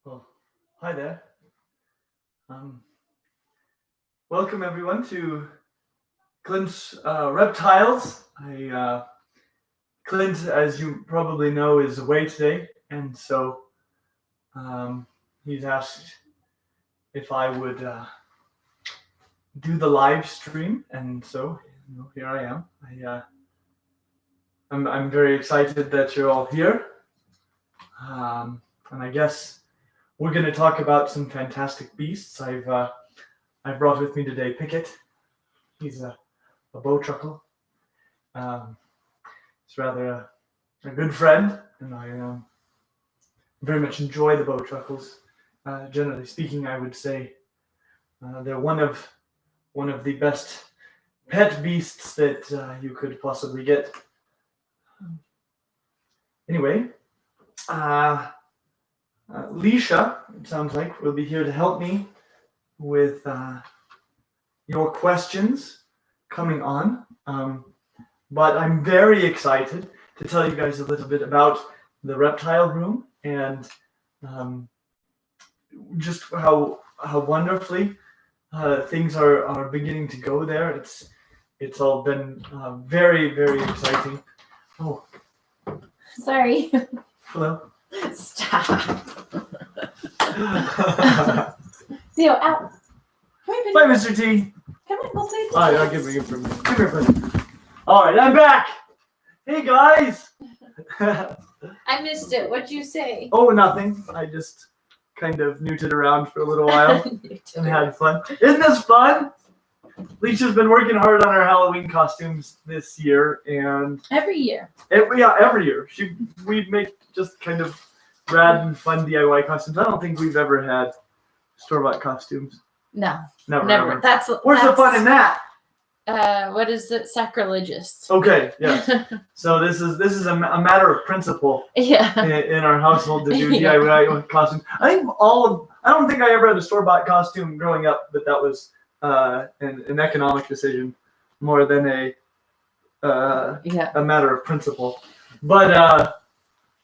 Well, hi there. Welcome everyone to Clint's Reptiles. Clint, as you probably know, is away today, and so he's asked if I would do the live stream, and so here I am. I'm very excited that you're all here, and I guess we're going to talk about some fantastic beasts. I've brought with me today Pickett. He's a bow truckle. He's rather a good friend, and I very much enjoy the bow truckles. Generally speaking, I would say they're one of the best pet beasts that you could possibly get. Anyway, Leisha, it sounds like, will be here to help me with your questions coming on. But I'm very excited to tell you guys a little bit about the reptile room and just how wonderfully things are beginning to go there. It's all been very, very exciting. Oh, sorry. Hello. Stop. Theo, out. Bye, Mr. T. Come on, we'll play. Oh, yeah, give me from me. Come here, buddy. All right, I'm back. Hey, guys. I missed it. What'd you say? Oh, nothing. I just kind of newted around for a little while and had fun. Isn't this fun? Leisha's been working hard on her Halloween costumes this year, and every year. Every year. We make just kind of rad and fun DIY costumes. I don't think we've ever had store-bought costumes. No, never. Ever. Where's the fun in that? What is it? Sacrilegious. Okay, yes. So this is a matter of principle. Yeah. In our household to do DIY costumes. I don't think I ever had a store-bought costume growing up, but that was an economic decision more than a matter of principle. But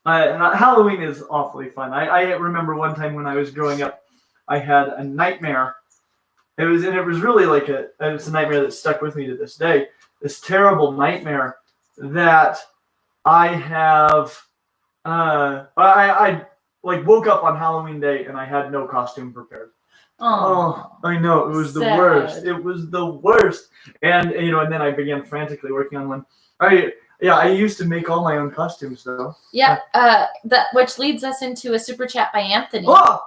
Halloween is awfully fun. I remember one time when I was growing up, I had a nightmare. It was really like it's a nightmare that stuck with me to this day. This terrible nightmare that I have. I like woke up on Halloween day and I had no costume prepared. Oh, I know, it was the worst. It was the worst. And and then I began frantically working on one. I used to make all my own costumes though. Yeah. That which leads us into a super chat by Anthony. Oh!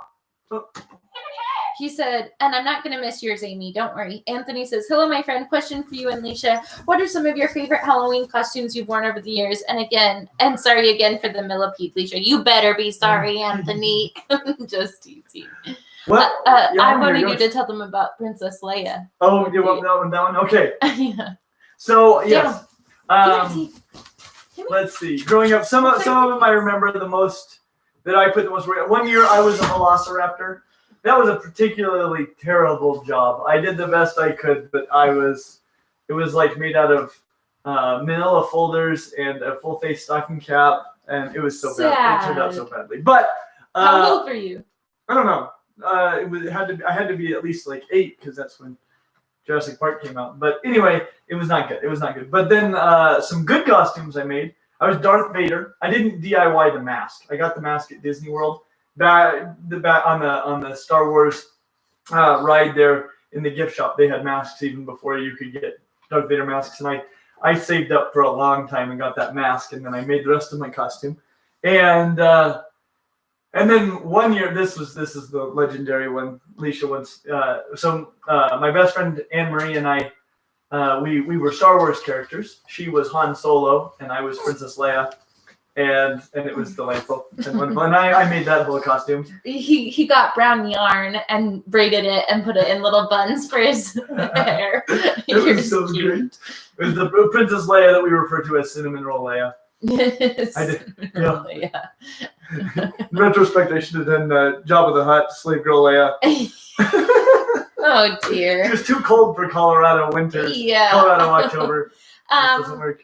He said, and I'm not going to miss yours, Amy. Don't worry. Anthony says, hello, my friend. Question for you and Leisha. What are some of your favorite Halloween costumes you've worn over the years? And sorry again for the millipede, Leisha. You better be sorry, Anthony. Just teasing. What? I wanted you to tell them about Princess Leia. Oh, you want that one? Okay. Yeah. So, yes. Let's see. Growing up, some of them I remember the most, that I put the most work. One year I was a velociraptor. That was a particularly terrible job. I did the best I could, but it was like made out of manila folders and a full face stocking cap, and it was so bad. It turned out so badly. But how old were you? I don't know. I had to be at least like 8 because that's when Jurassic Park came out. But anyway, it was not good. But then some good costumes I made. I was Darth Vader. I didn't DIY the mask. I got the mask at Disney World. On the Star Wars ride there in the gift shop, they had masks even before you could get Darth Vader masks, and I saved up for a long time and got that mask, and then I made the rest of my costume, and then one year this is the legendary one. Leisha once my best friend Anne Marie and I we were Star Wars characters. She was Han Solo and I was Princess Leia. And it was delightful and wonderful. And I made that whole costume. He got brown yarn and braided it and put it in little buns for his hair. It was so great. It was the Princess Leia that we refer to as Cinnamon Roll Leia. I did. Yeah. In retrospect, I should have done Jabba the Hutt, Slave Girl Leia. Oh dear. It was too cold for Colorado winter. Yeah. Colorado October. It doesn't work.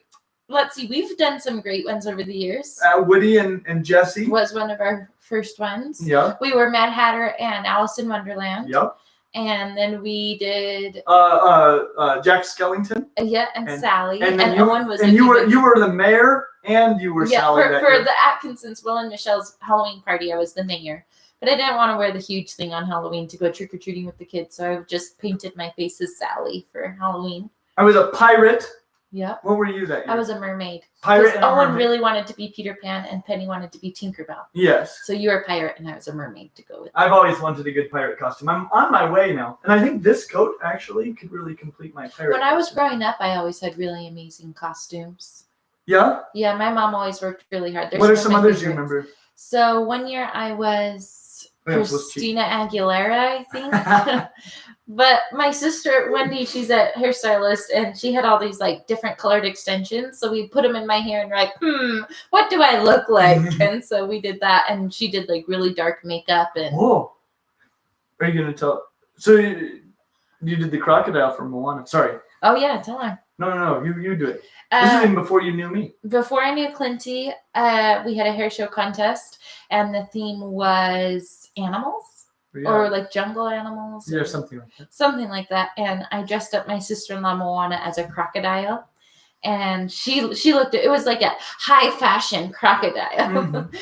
let's see, we've done some great ones over the years. Woody and Jesse. Was one of our first ones. Yeah. We were Mad Hatter and Alice in Wonderland. Yep. And then we did Jack Skellington. and Sally. And Owen was you were the mayor and you were Sally. For the Atkinsons, Will and Michelle's Halloween party, I was the mayor. But I didn't want to wear the huge thing on Halloween to go trick-or-treating with the kids, so I just painted my face as Sally for Halloween. I was a pirate. Yep. What were you that year? I was a mermaid. Pirate and Owen mermaid. really wanted to be Peter Pan, and Penny wanted to be Tinkerbell. Yes. So you were a pirate, and I was a mermaid to go with. I've always wanted a good pirate costume. I'm on my way now. And I think this coat actually could really complete my pirate When I was costume. growing up, I always had really amazing costumes. Yeah? Yeah, my mom always worked really hard. What are some others you remember? So one year I was Christina Aguilera, I think. But my sister, Wendy, she's a hairstylist, and she had all these like different colored extensions. So we put them in my hair and we're like, what do I look like? And so we did that, and she did like really dark makeup. And Whoa. Are you going to tell? So you did the crocodile from Moana. Sorry. oh yeah, tell her. No. You do it. This is even before you knew me. Before I knew Clinty, we had a hair show contest, and the theme was animals. Yeah. Or like jungle animals. Yeah, or something like that. Something like that. And I dressed up my sister-in-law Moana as a crocodile. And she looked at it was like a high fashion crocodile. Mm-hmm.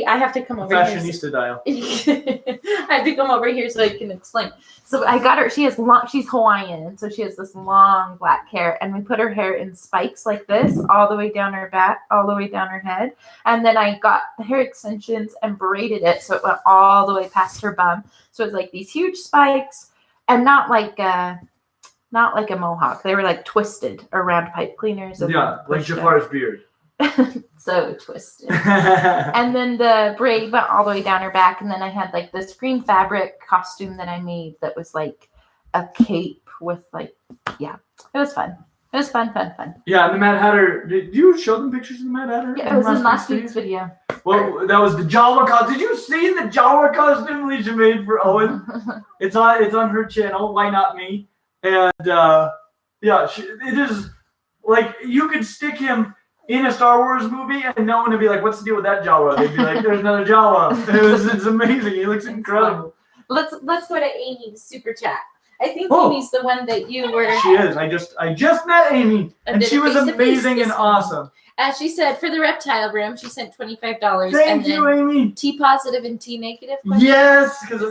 I have to come over Fashionista dial. I have to come over here so I can explain. So I got her, she's Hawaiian, so she has this long black hair, and we put her hair in spikes like this, all the way down her back, all the way down her head. And then I got the hair extensions and braided it so it went all the way past her bum. So it's like these huge spikes, and not like a mohawk. They were like twisted around pipe cleaners. And Yeah, like Jafar's beard. So twisted. And then the braid went all the way down her back, and then I had like this green fabric costume that I made that was like a cape with like, yeah, it was fun. It was fun. Yeah, and the Mad Hatter, did you show them pictures of the Mad Hatter? Yeah, it was in last week's video. Well, that was the Jawa costume. Did you see the Jawa costume Alicia made for Owen? It's on her channel, Why Not Me? And yeah, it is like you could stick him in a Star Wars movie, and no one would be like, "What's the deal with that Jawa?" They'd be like, "There's another Jawa." It's amazing. He looks incredible. Let's go to Amy's super chat. I think Amy's the one that you were. She is. I just met Amy, and she was amazing and awesome. As she said, for the reptile room, she sent $25. Thank you, Amy. T positive and T negative question? Yes, because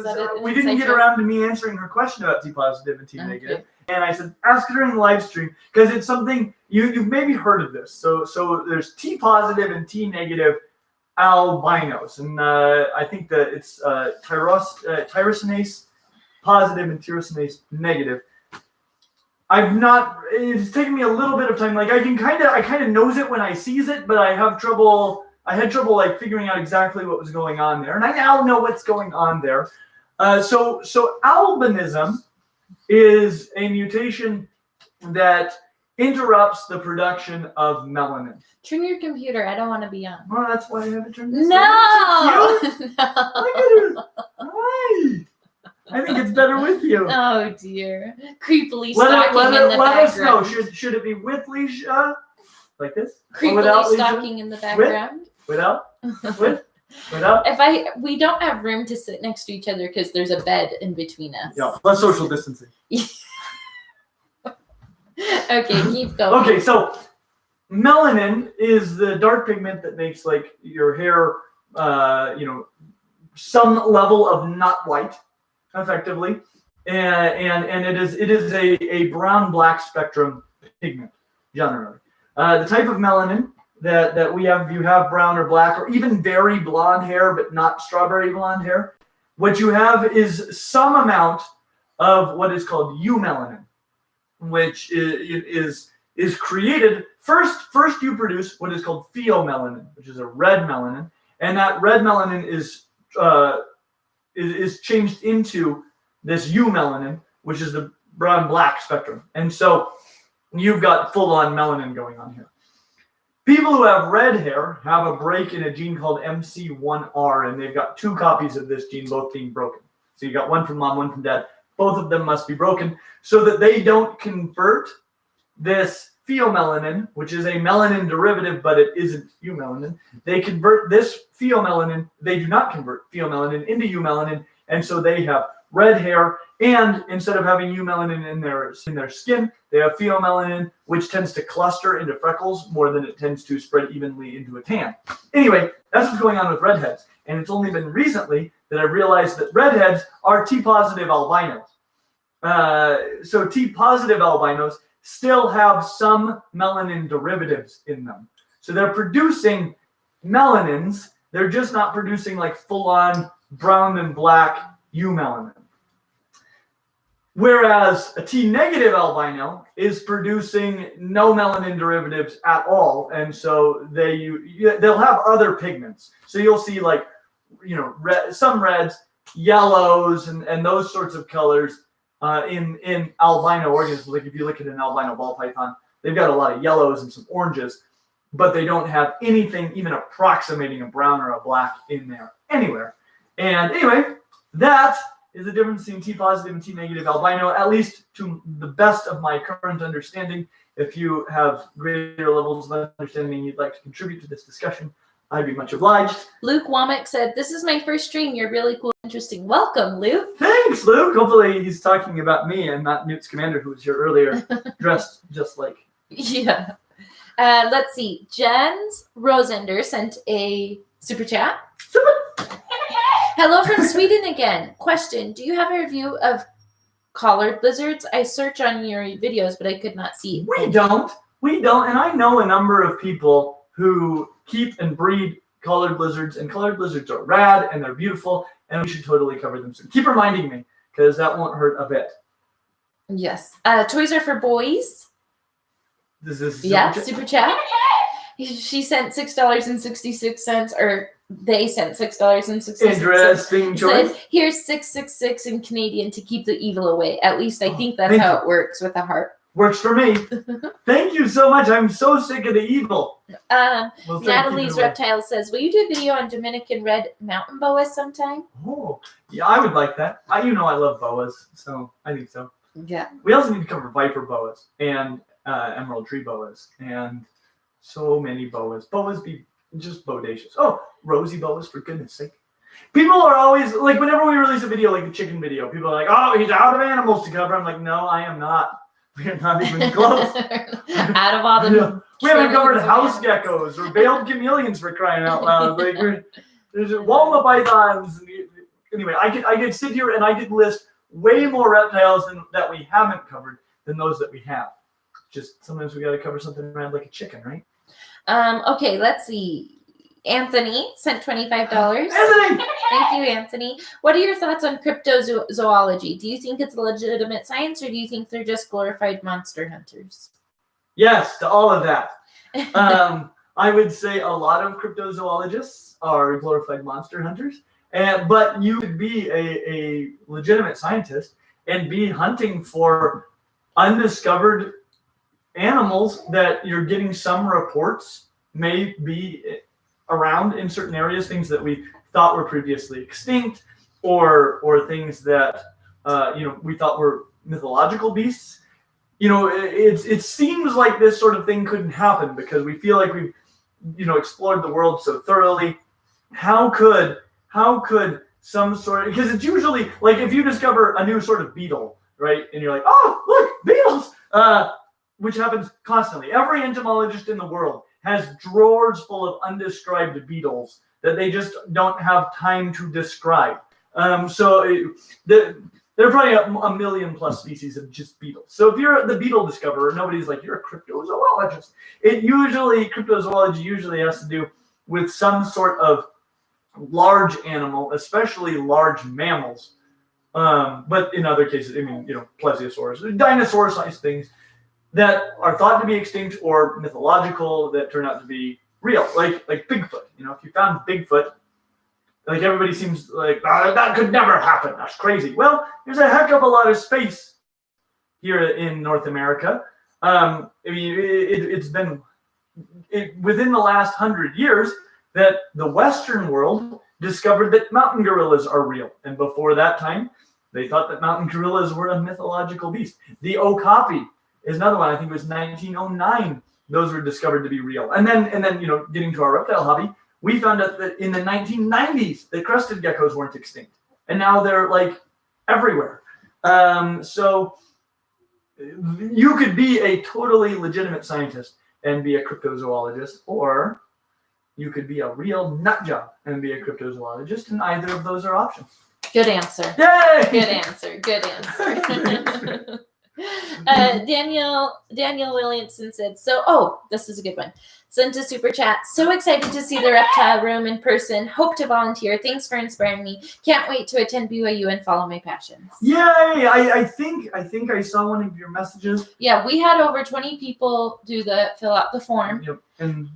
we didn't inside get joke? around to me answering her question about T positive and T negative. And I said, ask her during the live stream, because it's something you've maybe heard of this. So there's T positive and T negative albinos, and I think that it's tyrosinase positive and tyrosinase negative. It's taken me a little bit of time. Like I kind of knows it when I sees it, but I had trouble like figuring out exactly what was going on there. And I now know what's going on there. So albinism is a mutation that interrupts the production of melanin. Turn your computer. I don't want to be on. Well, that's why I have to turn this No! on. Look at her. Why? I think it's better with you. Oh dear. Creepily stalking in the background. Let us know. Should it be with Leisha? Like this? Creepily stalking in the background. Without? Without? We don't have room to sit next to each other because there's a bed in between us. Yeah, less social distancing. Okay, keep going. Okay, so melanin is the dark pigment that makes like your hair, some level of not white, effectively, and it is a brown-black spectrum pigment generally. The type of melanin that we have, if you have brown or black or even very blonde hair but not strawberry blonde hair, what you have is some amount of what is called eumelanin, which is created first you produce what is called pheomelanin, which is a red melanin, and that red melanin is changed into this eumelanin, which is the brown-black spectrum. And so you've got full-on melanin going on here. People who have red hair have a break in a gene called MC1R, and they've got two copies of this gene, both being broken. So you got one from mom, one from dad. Both of them must be broken so that they don't convert this pheomelanin, which is a melanin derivative, but it isn't eumelanin. They convert this pheomelanin, they do not convert pheomelanin into eumelanin, and so they have red hair, and instead of having eumelanin in their skin, they have pheomelanin, which tends to cluster into freckles more than it tends to spread evenly into a tan. Anyway, that's what's going on with redheads, and it's only been recently that I've realized that redheads are T-positive albinos. So T-positive albinos still have some melanin derivatives in them. So they're producing melanins, they're just not producing like full-on brown and black eumelanin. Whereas a T-negative albino is producing no melanin derivatives at all, and so they'll have other pigments. So you'll see like, some reds, yellows, and those sorts of colors in albino organisms. Like if you look at an albino ball python, they've got a lot of yellows and some oranges, but they don't have anything even approximating a brown or a black in there anywhere. And anyway, that is the difference between T-positive and T-negative albino, at least to the best of my current understanding. If you have greater levels of understanding you'd like to contribute to this discussion, I'd be much obliged. Luke Womack said, "This is my first stream. You're really cool, interesting. Welcome, Luke." Thanks, Luke. Hopefully he's talking about me and not Newt's commander, who was here earlier, dressed just like. Yeah. Let's see. Jens Rosender sent a super chat. Hello from Sweden again. Question: do you have a review of collared lizards? I searched on your videos, but I could not see it. We don't, and I know a number of people who keep and breed collared lizards, and collared lizards are rad and they're beautiful, and we should totally cover them soon. Keep reminding me, because that won't hurt a bit. Yes. Toys are for boys. This is super chat. She sent $6.66, or they sent $6.66. Interesting choice. Said, "Here's 666 in Canadian to keep the evil away." At least I think that's how it works with a heart. Works for me. Thank you so much. I'm so sick of the evil. Natalie's Reptile says, "Will you do a video on Dominican red mountain boas sometime?" Oh, yeah, I would like that. I love boas, so I think so. Yeah. We also need to cover viper boas and emerald tree boas and so many boas. Boas be just bodacious. Oh, rosy boas, for goodness sake. People are always, like, whenever we release a video, like the chicken video, people are like, "Oh, he's out of animals to cover." I'm like, no, I am not. We're not even close. Out of all the we haven't covered house geckos or veiled chameleons, for crying out loud. Like, there's Walma pythons. Anyway, I could sit here and I could list way more reptiles that we haven't covered than those that we have. Just sometimes we got to cover something around like a chicken, right? Okay, let's see. Anthony sent $25. Anthony! Thank you, Anthony. What are your thoughts on cryptozoology? Do you think it's a legitimate science, or do you think they're just glorified monster hunters? Yes, to all of that. I would say a lot of cryptozoologists are glorified monster hunters, but you could be a legitimate scientist and be hunting for undiscovered animals that you're getting some reports may be around in certain areas, things that we thought were previously extinct, or things that we thought were mythological beasts. It seems like this sort of thing couldn't happen because we feel like we've explored the world so thoroughly. How could some sort of, because it's usually like if you discover a new sort of beetle, right, and you're like, "Oh, look, beetles," which happens constantly. Every entomologist in the world has drawers full of undescribed beetles that they just don't have time to describe. There are probably a million plus species of just beetles. So if you're the beetle discoverer, nobody's like, "You're a cryptozoologist." Cryptozoology usually has to do with some sort of large animal, especially large mammals. But in other cases, plesiosaurs, dinosaur-sized things that are thought to be extinct or mythological that turn out to be real, like Bigfoot. If you found Bigfoot, like everybody seems like, that could never happen. That's crazy. Well, there's a heck of a lot of space here in North America. It's been within the last 100 years that the Western world discovered that mountain gorillas are real, and before that time, they thought that mountain gorillas were a mythological beast. The okapi is another one. I think it was 1909. Those were discovered to be real. And then getting to our reptile hobby, we found out that in the 1990s, the crested geckos weren't extinct, and now they're like everywhere. So you could be a totally legitimate scientist and be a cryptozoologist, or you could be a real nut job and be a cryptozoologist, and either of those are options. Good answer. Yay! Good answer. Good answer. Daniel Williamson said, this is a good one. Sent a super chat. So excited to see the reptile room in person. Hope to volunteer. Thanks for inspiring me. Can't wait to attend BYU and follow my passions. Yay! I think I saw one of your messages. Yeah, we had over 20 people fill out the form. Yep.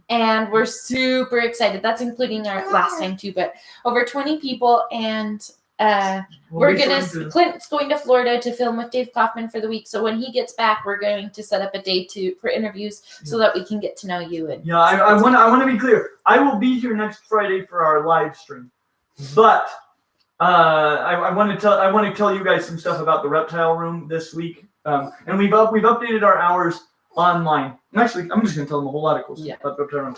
And we're super excited. That's including our last time too, but over 20 people, and Clint's going to Florida to film with Dave Kaufman for the week. So when he gets back, we're going to set up a day for interviews so that we can get to know you. And I want to be clear. I will be here next Friday for our live stream, but I want to tell you guys some stuff about the reptile room this week. And we've updated our hours online. Actually, I'm just going to tell them a whole lot of cool stuff about the reptile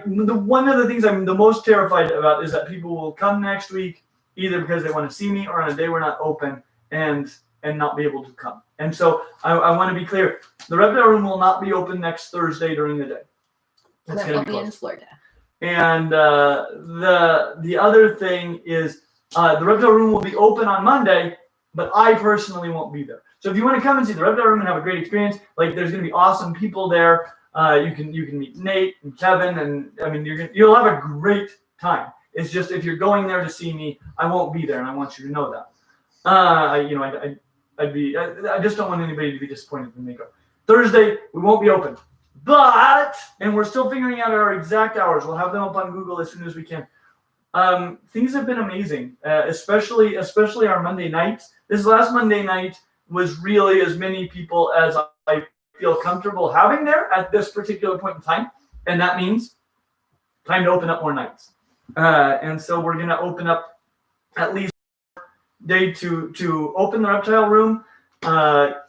room. One of the things I'm the most terrified about is that people will come next week either because they want to see me or on a day we're not open and not be able to come. And so I want to be clear. The reptile room will not be open next Thursday during the day. It's going to be in Florida. And the other thing is the reptile room will be open on Monday, but I personally won't be there. So if you want to come and see the reptile room and have a great experience, like there's going to be awesome people there. You can meet Nate and Kevin, and I mean you'll have a great time. It's just if you're going there to see me, I won't be there, and I want you to know that. I just don't want anybody to be disappointed when they go. Thursday we won't be open, and we're still figuring out our exact hours. We'll have them up on Google as soon as we can. Things have been amazing, especially our Monday nights. This last Monday night was really as many people as I feel comfortable having there at this particular point in time, and that means time to open up more nights. And so we're going to open up at least day to open the reptile room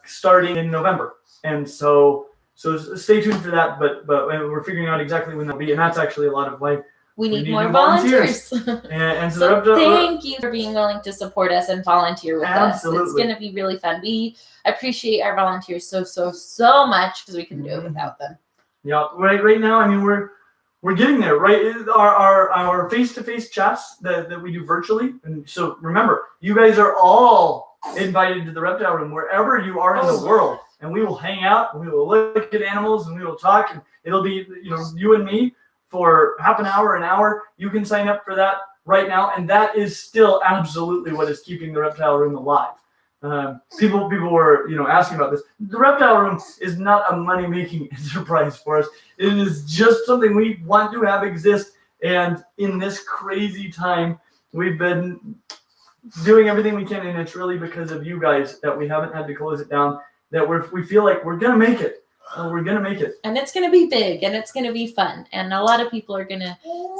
starting in November. And so stay tuned for that. But we're figuring out exactly when that'll be. And that's actually a lot of why we need more volunteers. and so thank you for being willing to support us and volunteer with us. It's going to be really fun. We appreciate our volunteers so much because we couldn't do it without them. Yeah, right now, I mean, we're getting there, right? Our face-to-face chats that we do virtually. And so remember, you guys are all invited to the reptile room wherever you are in the world. And we will hang out, and we will look at animals, and we will talk. And it'll be, you and me for half an hour, an hour. You can sign up for that right now. And that is still absolutely what is keeping the reptile room alive. People were, asking about this. The reptile room is not a money-making enterprise for us. It is just something we want to have exist. And in this crazy time, we've been doing everything we can, and it's really because of you guys that we haven't had to close it down. That we feel like we're gonna make it. We're gonna make it. And it's gonna be big, and it's gonna be fun, and a lot of people are gonna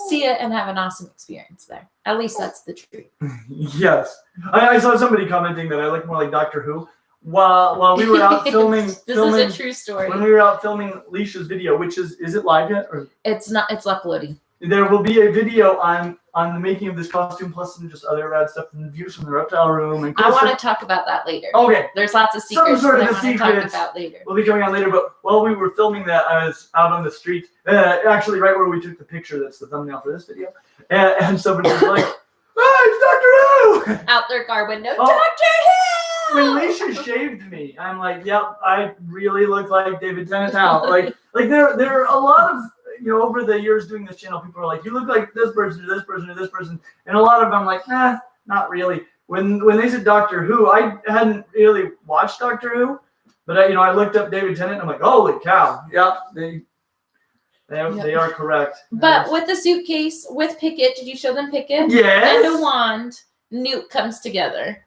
see it and have an awesome experience there. At least that's the truth. Yes, I saw somebody commenting that I look more like Doctor Who. While we were out filming, this is a true story. When we were out filming Leisha's video, which is it live yet? Or? It's not. It's uploading. There will be a video on the making of this costume, plus some just other rad stuff and views from the reptile room. And I want to talk about that later. Okay. There's lots of secrets that I want to talk about later. We'll be coming on later, but while we were filming that, I was out on the street, actually right where we took the picture that's the thumbnail for this video, and somebody was like, "Oh, it's Dr. Who!" Out their car window, Dr. Who! When Leisha shaved me, I'm like, "Yep, I really look like David Tennant now." Like there are a lot of, over the years doing this channel, people are like, "You look like this person or this person or this person," and a lot of them I'm like, "Nah, not really." When they said Doctor Who, I hadn't really watched Doctor Who, but I looked up David Tennant and I'm like, "Holy cow! Yep, they are correct." But with the suitcase with Pickett, did you show them Pickett? Yes. And a wand, Newt comes together.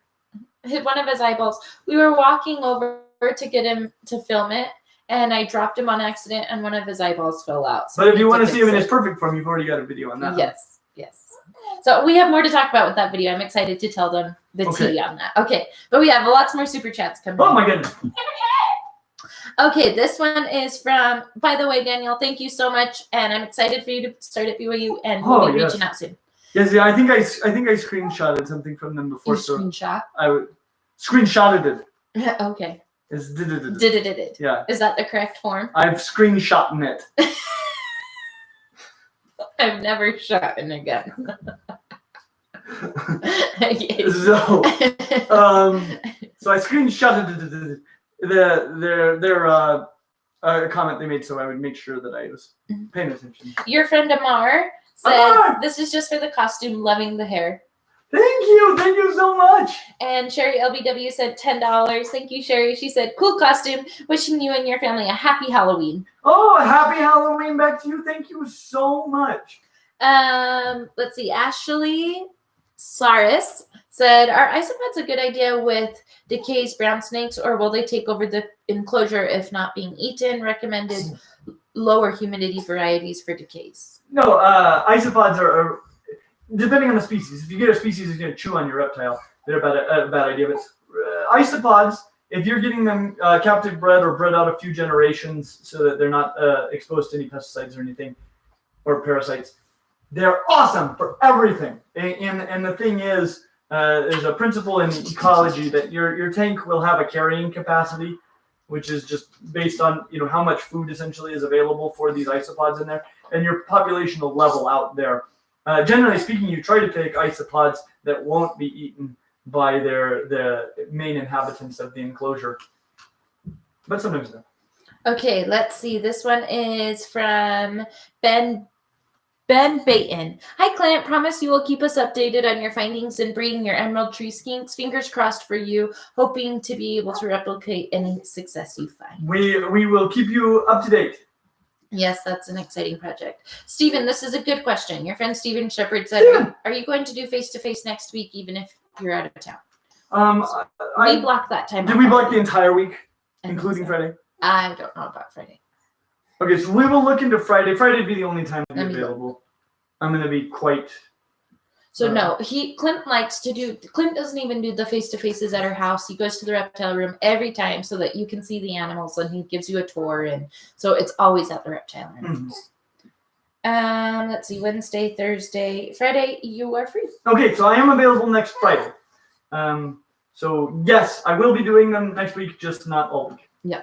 Hit one of his eyeballs. We were walking over to get him to film it, and I dropped him on accident, and one of his eyeballs fell out. So but if you want to see him in his perfect form, you've already got a video on that. Yes. So we have more to talk about with that video. I'm excited to tell them the tea on that. Okay, but we have lots more super chats coming. Oh my goodness. Okay, this one is from, by the way, Daniel, thank you so much. And I'm excited for you to start at BYU and we'll be reaching out soon. Yes, yeah, I think I screenshotted something from them before. You screenshot? I would screenshotted it. Okay. It's Did. Yeah. Is that the correct form? I've screenshotted it. I've never shot an again. So I screenshotted their comment they made, so I would make sure that I was paying attention. Your friend Amar said, "This is just for the costume, loving the hair." Thank you so much. And Sherry LBW said $10. Thank you, Sherry. She said, "Cool costume. Wishing you and your family a happy Halloween." Oh, happy Halloween back to you. Thank you so much. Let's see. Ashley Saris said, "Are isopods a good idea with Decay's brown snakes, or will they take over the enclosure if not being eaten? Recommended lower humidity varieties for Decays." No, isopods are depending on the species. If you get a species that's going to chew on your reptile, they're a bad idea. But isopods, if you're getting them captive bred or bred out a few generations so that they're not exposed to any pesticides or anything or parasites, they're awesome for everything. And the thing is, there's a principle in ecology that your tank will have a carrying capacity, which is just based on how much food essentially is available for these isopods in there, and your population will level out there. Generally speaking, you try to take isopods that won't be eaten by the main inhabitants of the enclosure, but sometimes no. Okay, let's see. This one is from Ben Baton. "Hi, Clint. Promise you will keep us updated on your findings in breeding your emerald tree skinks. Fingers crossed for you. Hoping to be able to replicate any success you find." We will keep you up to date. Yes, that's an exciting project. Stephen, this is a good question. Your friend Stephen Shepard said, "Are you going to do face-to-face next week, even if you're out of town?" We blocked that time. Did we block the entire week, including Friday? I don't know about Friday. Okay, so we will look into Friday. Friday would be the only time to be available. I'm going to be quite... So no, Clint likes to do... Clint doesn't even do the face-to-faces at her house. He goes to the reptile room every time so that you can see the animals, and he gives you a tour, and so it's always at the reptile room. Mm-hmm. Let's see, Wednesday, Thursday, Friday, you are free. Okay, so I am available next Friday. So yes, I will be doing them next week, just not all week. Yeah.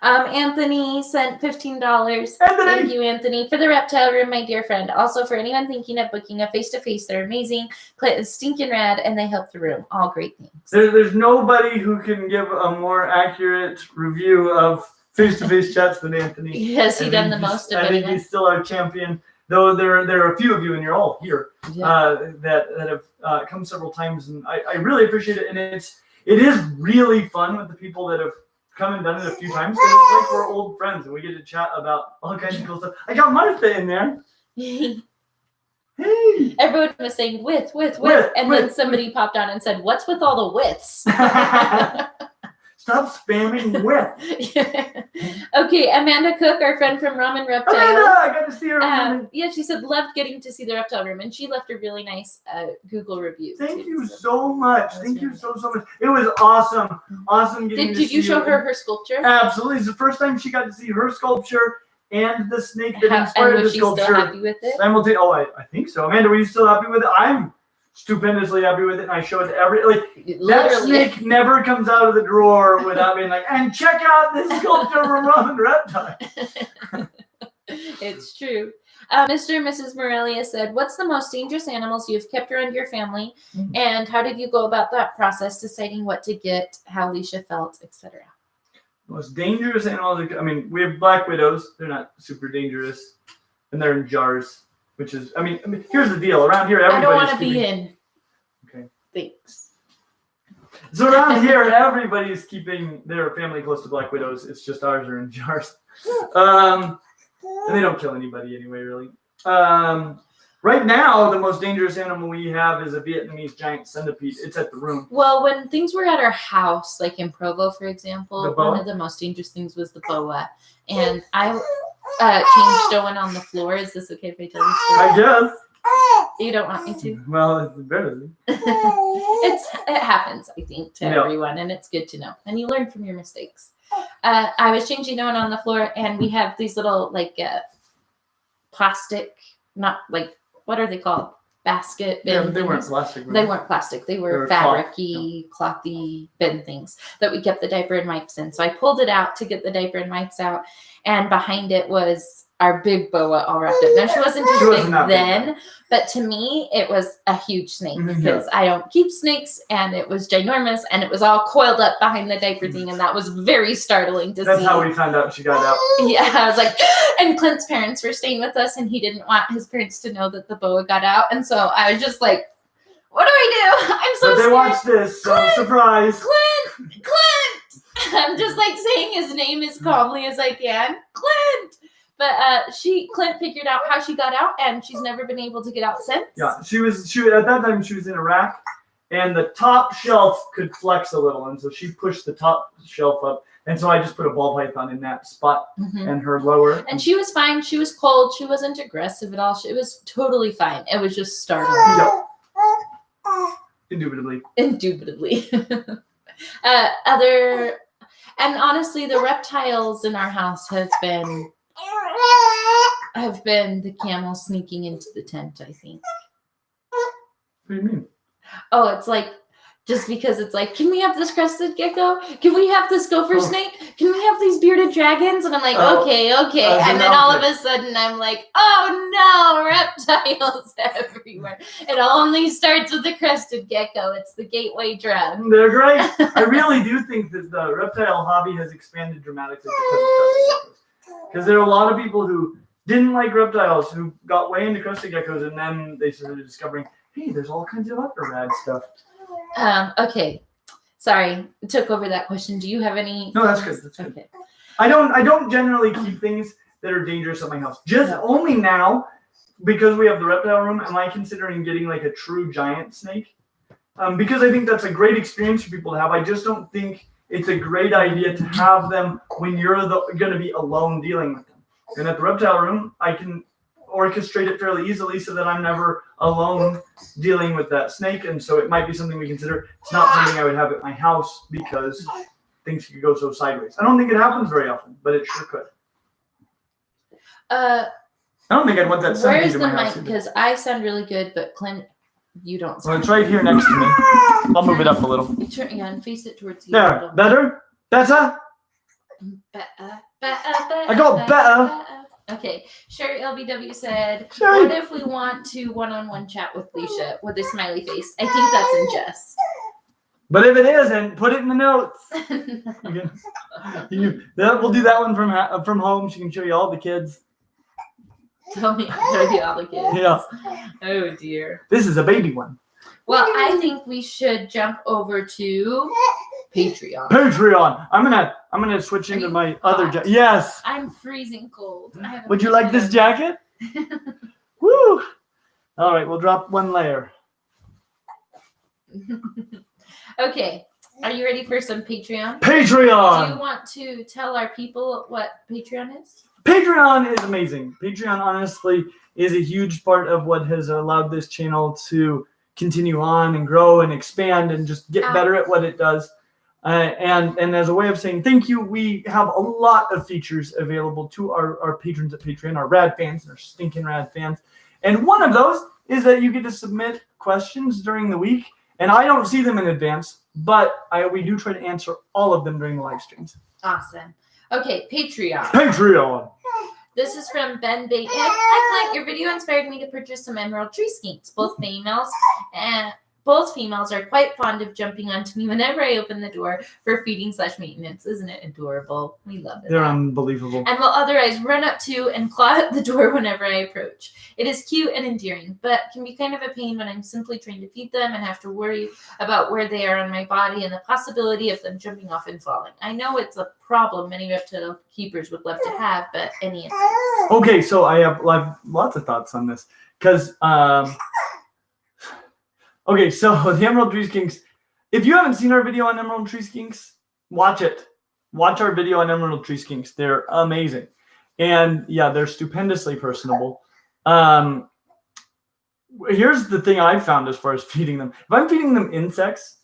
Anthony sent $15. Anthony! Thank you, Anthony, for the reptile room, my dear friend. Also, for anyone thinking of booking a face-to-face, they're amazing. Clint is stinking rad, and they help the room. All great things. There's nobody who can give a more accurate review of face-to-face chats than Anthony. Has he done the most of it? I think he's still our champion, though there are a few of you, and you're all here, that have come several times, and I really appreciate it. And it is really fun with the people that have come and done it a few times. It's like we're old friends and we get to chat about all kinds of cool stuff. I got Martha in there. Hey. Everyone was saying with, and then somebody popped on and said, "What's with all the withs?" Stop spamming with. Okay, Amanda Cook, our friend from Ramen Reptiles. Amanda, I got to see her. Yeah, she said loved getting to see the reptile room, and she left a really nice Google review. Thank you so much. Thank you so much. It was awesome. Awesome getting to see. Did you show her sculpture? Absolutely. It's the first time she got to see her sculpture and the snake that inspired the sculpture. Still happy with it? I think so. Amanda, were you still happy with it? I'm stupendously happy with it, and I show it to that snake never comes out of the drawer without being like, and check out this sculpture from Ramen Reptile. It's true. Mr. and Mrs. Morelia said, "What's the most dangerous animals you've kept around your family, and how did you go about that process, deciding what to get, how Leisha felt, etc.?" Most dangerous animals, we have black widows. They're not super dangerous, and they're in jars. Which is, here's the deal. Around here, everybody's... I don't want to be in. Okay. Thanks. So around here, everybody's keeping their family close to black widows. It's just ours are in jars. And they don't kill anybody anyway, really. Right now, the most dangerous animal we have is a Vietnamese giant centipede. It's at the room. Well, when things were at our house, like in Provo, for example, one of the most dangerous things was the boa. And I changed Owen on the floor. Is this okay if I tell you? I guess. You don't want me to? Well, it's better. It happens, I think, to everyone, and it's good to know. And you learn from your mistakes. I was changing the one on the floor, and we have these little like plastic, not like, what are they called? Basket bin. Yeah, but they weren't things. plastic. They weren't plastic. They were fabric-y, clothy bin things that we kept the diaper and wipes in. So I pulled it out to get the diaper and wipes out, and behind it was our big boa all wrapped up. Now, she wasn't as big then, but to me, it was a huge snake because I don't keep snakes, and it was ginormous, and it was all coiled up behind the diaper thing, and that was very startling to see. That's how we found out she got out. Yeah, I was like, and Clint's parents were staying with us, and he didn't want his parents to know that the boa got out, and so I was just like, what do I do? I'm so scared. But they watched this, so Clint, surprise. Clint! I'm just like saying his name as calmly as I can. Clint! But Clint figured out how she got out, and she's never been able to get out since. Yeah, she at that time she was in a rack, and the top shelf could flex a little, and so she pushed the top shelf up, and so I just put a ball python in that spot, and her lower. And she was fine. She was cold. She wasn't aggressive at all. It was totally fine. It was just startling. Yep. Indubitably. And honestly, the reptiles in our house have been the camel sneaking into the tent, I think. What do you mean? Oh, it's like, just because it's like, can we have this crested gecko? Can we have this gopher snake? Can we have these bearded dragons? And I'm like, okay. And then all of a sudden I'm like, oh no, reptiles everywhere. It only starts with the crested gecko. It's the gateway drug. They're great. I really do think that the reptile hobby has expanded dramatically because of crested geckos. Because there are a lot of people who didn't like reptiles, who got way into crested geckos, and then they started discovering, hey, there's all kinds of other rad stuff. Okay. Sorry, took over that question. Do you have any? No, that's good. That's good. Okay. I don't generally keep things that are dangerous at my house. Just only now, because we have the reptile room, am I considering getting like a true giant snake? Because I think that's a great experience for people to have. I just don't think it's a great idea to have them when you're going to be alone dealing with them. And at the reptile room, I can orchestrate it fairly easily so that I'm never alone dealing with that snake, and so it might be something we consider. It's not something I would have at my house because things could go so sideways. I don't think it happens very often, but it sure could. I don't think I'd want that sound Where's in the my house mic? either. Because I sound really good, but Clint, you don't sound Well, it's right here next to me. I'll move it up a little. and face it towards you. There, better? Better? I got better. Okay, Sherry LBW said, Sherry. what if we want to one-on-one chat with Leisha with a smiley face? I think that's in jest. But if it isn't, put it in the notes. We'll do that one from home. She can show you all the kids. Tell me, I'm going to be all the kids. Yeah. Oh, dear. This is a baby one. Well, I think we should jump over to Patreon. Patreon. I'm gonna switch into my other jacket. Yes. I'm freezing cold. Would you like this jacket? Woo. All right, we'll drop one layer. Okay. Are you ready for some Patreon? Patreon. Do you want to tell our people what Patreon is? Patreon is amazing. Patreon, honestly, is a huge part of what has allowed this channel to continue on and grow and expand and just get better at what it does. And as a way of saying thank you, we have a lot of features available to our patrons at Patreon, our rad fans and our stinking rad fans. And one of those is that you get to submit questions during the week. And I don't see them in advance, but we do try to answer all of them during the live streams. Awesome. Okay, Patreon. Patreon. This is from Ben Bacon. Hi, Clint. Your video inspired me to purchase some emerald tree skinks. Both females are quite fond of jumping onto me whenever I open the door for feeding/maintenance. Isn't it adorable? We love it. They're unbelievable. And will otherwise run up to and claw at the door whenever I approach. It is cute and endearing, but can be kind of a pain when I'm simply trying to feed them and have to worry about where they are on my body and the possibility of them jumping off and falling. I know it's a problem many reptile keepers would love to have, but any advice? Okay, so I have lots of thoughts on this because okay, so the Emerald Tree Skinks, if you haven't seen our video on Emerald Tree Skinks, watch it. Watch our video on Emerald Tree Skinks. They're amazing. And yeah, they're stupendously personable. Here's the thing I've found as far as feeding them. If I'm feeding them insects,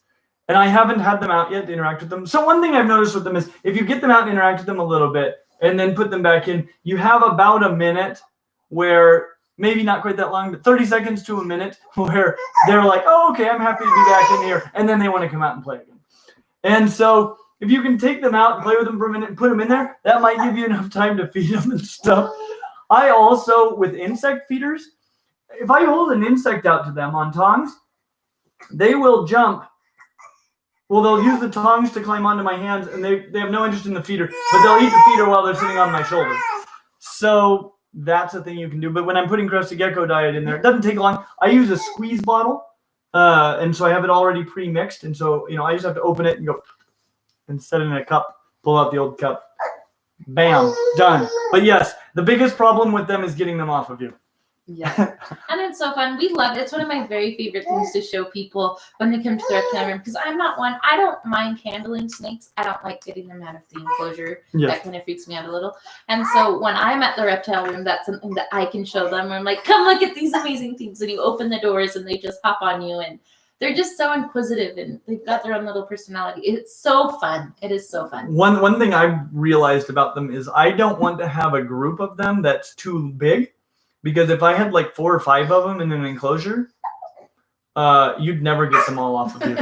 And I haven't had them out yet to interact with them. So one thing I've noticed with them is if you get them out and interact with them a little bit and then put them back in, you have about a minute where, maybe not quite that long, but 30 seconds to a minute where they're like, oh, okay, I'm happy to be back in here. And then they want to come out and play again. And so if you can take them out and play with them for a minute and put them in there, that might give you enough time to feed them and stuff. I also, with insect feeders, if I hold an insect out to them on tongs, they will jump. Well, they'll use the tongs to climb onto my hands, and they have no interest in the feeder, but they'll eat the feeder while they're sitting on my shoulder. So that's a thing you can do. But when I'm putting crested gecko diet in there, it doesn't take long. I use a squeeze bottle, and so I have it already pre-mixed, and so I just have to open it and go and set it in a cup, pull out the old cup, bam, done. But yes, the biggest problem with them is getting them off of you. Yeah, and it's so fun. We love it. It's one of my very favorite things to show people when they come to the reptile room, because I'm not one. I don't mind handling snakes. I don't like getting them out of the enclosure. Yeah. That kind of freaks me out a little. And so when I'm at the reptile room, that's something that I can show them. I'm like, come look at these amazing things. And you open the doors and they just hop on you, and they're just so inquisitive and they've got their own little personality. It's so fun. It is so fun. One thing I've realized about them is I don't want to have a group of them that's too big. Because if I had like 4 or 5 of them in an enclosure, you'd never get them all off of you.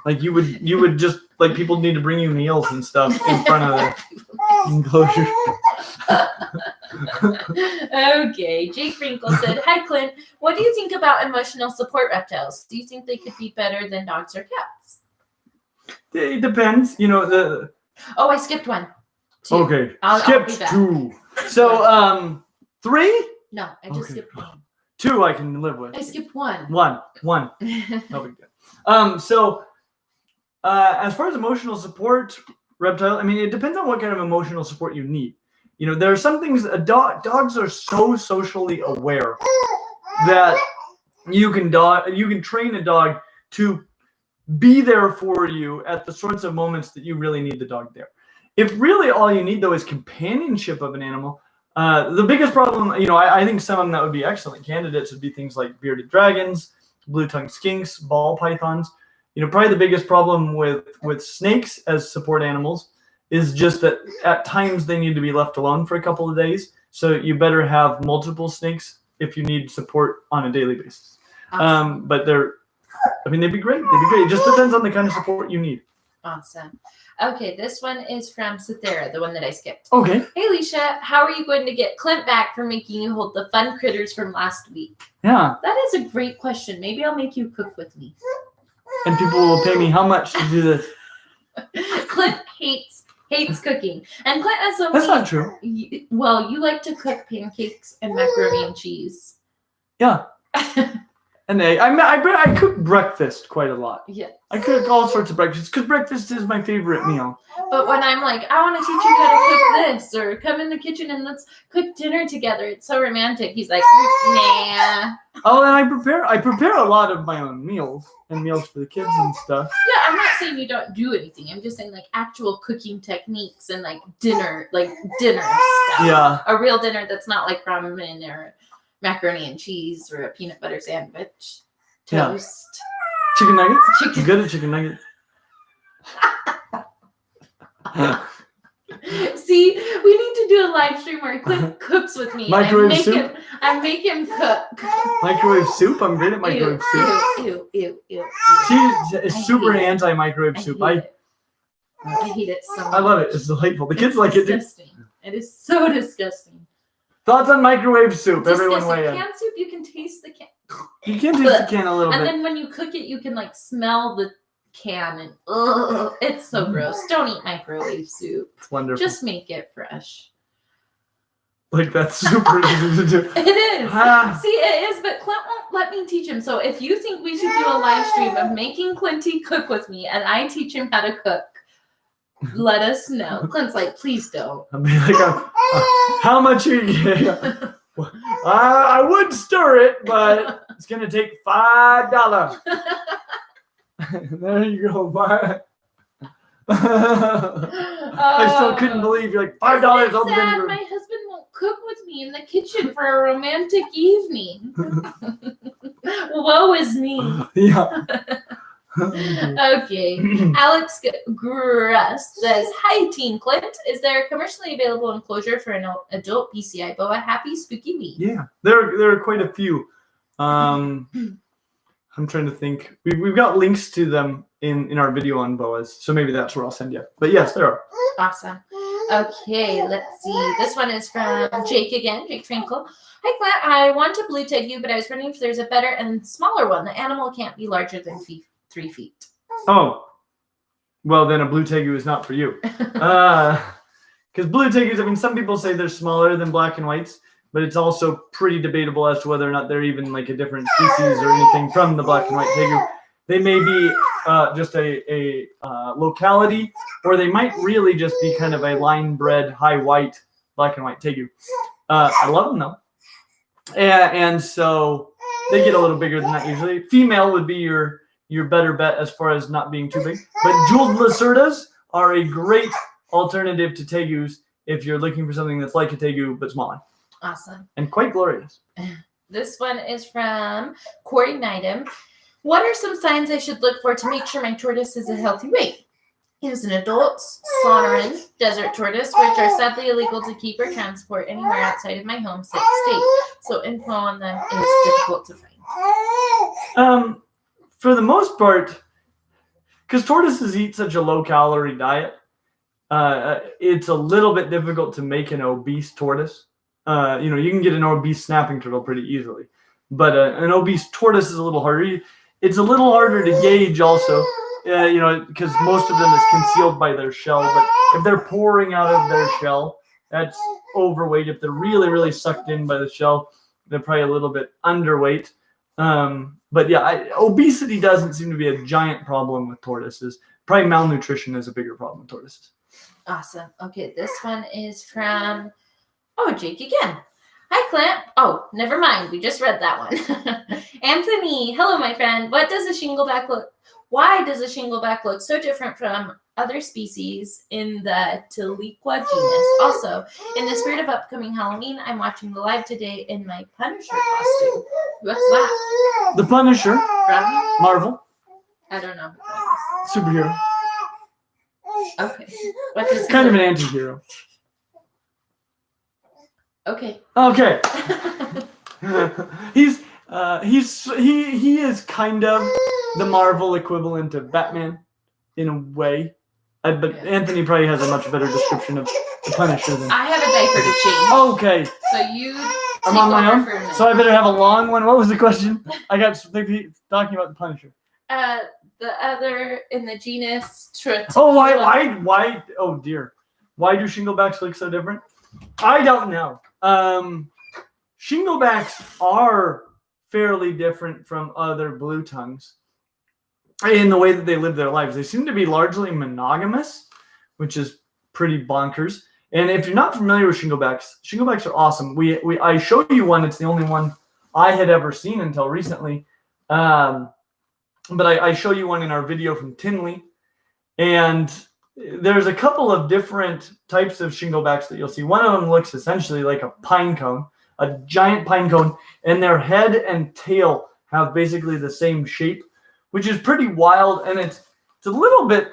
Like you would just, like, people need to bring you meals and stuff in front of the enclosure. Okay, Jake Wrinkle said, hi Clint, what do you think about emotional support reptiles? Do you think they could be better than dogs or cats? It depends. Oh, I skipped one. 2. Okay, I'll be skipped back. 2. So 3? No, I just skipped 1. 2 I can live with. I skipped 1. 1. No big deal. So as far as emotional support, reptile, I mean, it depends on what kind of emotional support you need. There are some things, dogs are so socially aware that you can train a dog to be there for you at the sorts of moments that you really need the dog there. If really all you need, though, is companionship of an animal, the biggest problem, I think some of them that would be excellent candidates would be things like bearded dragons, blue-tongued skinks, ball pythons. Probably the biggest problem with snakes as support animals is just that at times they need to be left alone for a couple of days. So you better have multiple snakes if you need support on a daily basis. Awesome. But they'd be great. It just depends on the kind of support you need. Awesome. Okay, this one is from Cythera, the one that I skipped. Okay. Hey, Alicia, how are you going to get Clint back for making you hold the fun critters from last week? Yeah. That is a great question. Maybe I'll make you cook with me. And people will pay me how much to do this? Clint hates cooking. And Clint has so That's many... not true. Well, you like to cook pancakes and macaroni and cheese. Yeah. And I cook breakfast quite a lot. Yes. I cook all sorts of breakfast because breakfast is my favorite meal. But when I'm like, I want to teach you how to cook this, or come in the kitchen and let's cook dinner together, it's so romantic. He's like, nah. Oh, and I prepare a lot of my own meals and meals for the kids and stuff. Yeah, I'm not saying you don't do anything. I'm just saying like actual cooking techniques and like dinner stuff. Yeah. A real dinner that's not like ramen or macaroni and cheese or a peanut butter sandwich. Toast. Yeah. Chicken nuggets? I'm good at chicken nuggets. See, we need to do a live stream where Clint cooks with me. Microwave soup? I make him cook. Microwave soup? I'm great at microwave soup. Ew. She is super anti-microwave soup. I hate it so much. I love it. It's delightful. The kids like it too. It is so disgusting. Thoughts on microwave soup? Everyone weigh in. Canned soup, you can taste the can. You can taste the can a little and bit. then when you cook it, you can like smell the can and it's so gross. Don't eat microwave soup. It's wonderful. Just make it fresh. Like that's super easy to do. It is. See, it is, but Clint won't let me teach him. So if you think we should do a live stream of making Clinty cook with me and I teach him how to cook, let us know. Clint's like, please don't. I'll be like, how much are you getting? I would stir it, but it's going to take $5. There you go. Bye. I still couldn't believe you're like $5. I'll be sad. My husband won't cook with me in the kitchen for a romantic evening. Woe is me. Yeah. Okay. Alex Gruss says, "Hi, Team Clint. Is there a commercially available enclosure for an adult PCI boa? Happy spooky week." Yeah, there are quite a few. I'm trying to think. We've got links to them in our video on boas, so maybe that's where I'll send you. But yes, there are. Awesome. Okay, let's see. This one is from Jake again, Jake Frankel. "Hi, Clint. I want to blue tag you, but I was wondering if there's a better and smaller one. The animal can't be larger than 3 feet." Oh, well then a blue tegu is not for you. Because blue tegus, I mean, some people say they're smaller than black and whites, but it's also pretty debatable as to whether or not they're even like a different species or anything from the black and white tegu. They may be just a locality, or they might really just be kind of a line-bred, high-white, black and white tegu. I love them though. And so they get a little bigger than that usually. Female would be your better bet as far as not being too big. But jeweled lacerdas are a great alternative to tegus if you're looking for something that's like a tegu but smaller. Awesome. And quite glorious. This one is from Corey Neidham. "What are some signs I should look for to make sure my tortoise is a healthy weight? He is an adult Sonoran desert tortoise, which are sadly illegal to keep or transport anywhere outside of my home state. So info on them is difficult to find." For the most part, because tortoises eat such a low-calorie diet, it's a little bit difficult to make an obese tortoise. You can get an obese snapping turtle pretty easily, but an obese tortoise is a little harder. It's a little harder to gauge also, because most of them is concealed by their shell. But if they're pouring out of their shell, that's overweight. If they're really, really sucked in by the shell, they're probably a little bit underweight. But yeah, obesity doesn't seem to be a giant problem with tortoises. Probably malnutrition is a bigger problem with tortoises. Awesome. Okay, this one is from Jake again. "Hi, Clint." Oh, never mind. We just read that one. Anthony, "Hello, my friend. Why does a shingleback look so different from other species in the Tiliqua genus? Also, in the spirit of upcoming Halloween, I'm watching the live today in my Punisher costume." What's that? The Punisher. From Marvel. I don't know. Superhero. Okay. What is Kind of an anti-hero. Okay. Okay. He is kind of the Marvel equivalent of Batman in a way. But Anthony probably has a much better description of the Punisher than I have a diaper to change. Okay. So you I'm on my own. So I better have a long one. What was the question? I got talking about the Punisher. The other in the genus Oh, why? Oh dear. Why do shinglebacks look so different? I don't know. Shinglebacks are fairly different from other blue tongues in the way that they live their lives. They seem to be largely monogamous, which is pretty bonkers. And if you're not familiar with shinglebacks are awesome. I showed you one. It's the only one I had ever seen until recently. But I show you one in our video from Tinley. And there's a couple of different types of shinglebacks that you'll see. One of them looks essentially like a pine cone, a giant pine cone, and their head and tail have basically the same shape, which is pretty wild. And it's a little bit,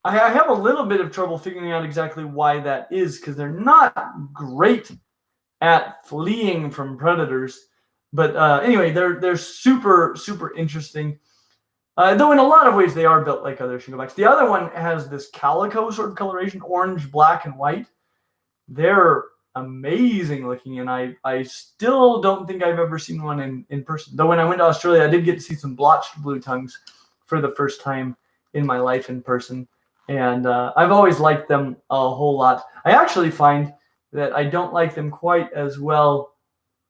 I have a little bit of trouble figuring out exactly why that is, because they're not great at fleeing from predators. But anyway, they're super, super interesting. Though in a lot of ways they are built like other shinglebacks. The other one has this calico sort of coloration, orange, black, and white. They're amazing looking, and I still don't think I've ever seen one in person. Though when I went to Australia, I did get to see some blotched blue tongues for the first time in my life in person. And I've always liked them a whole lot. I actually find that I don't like them quite as well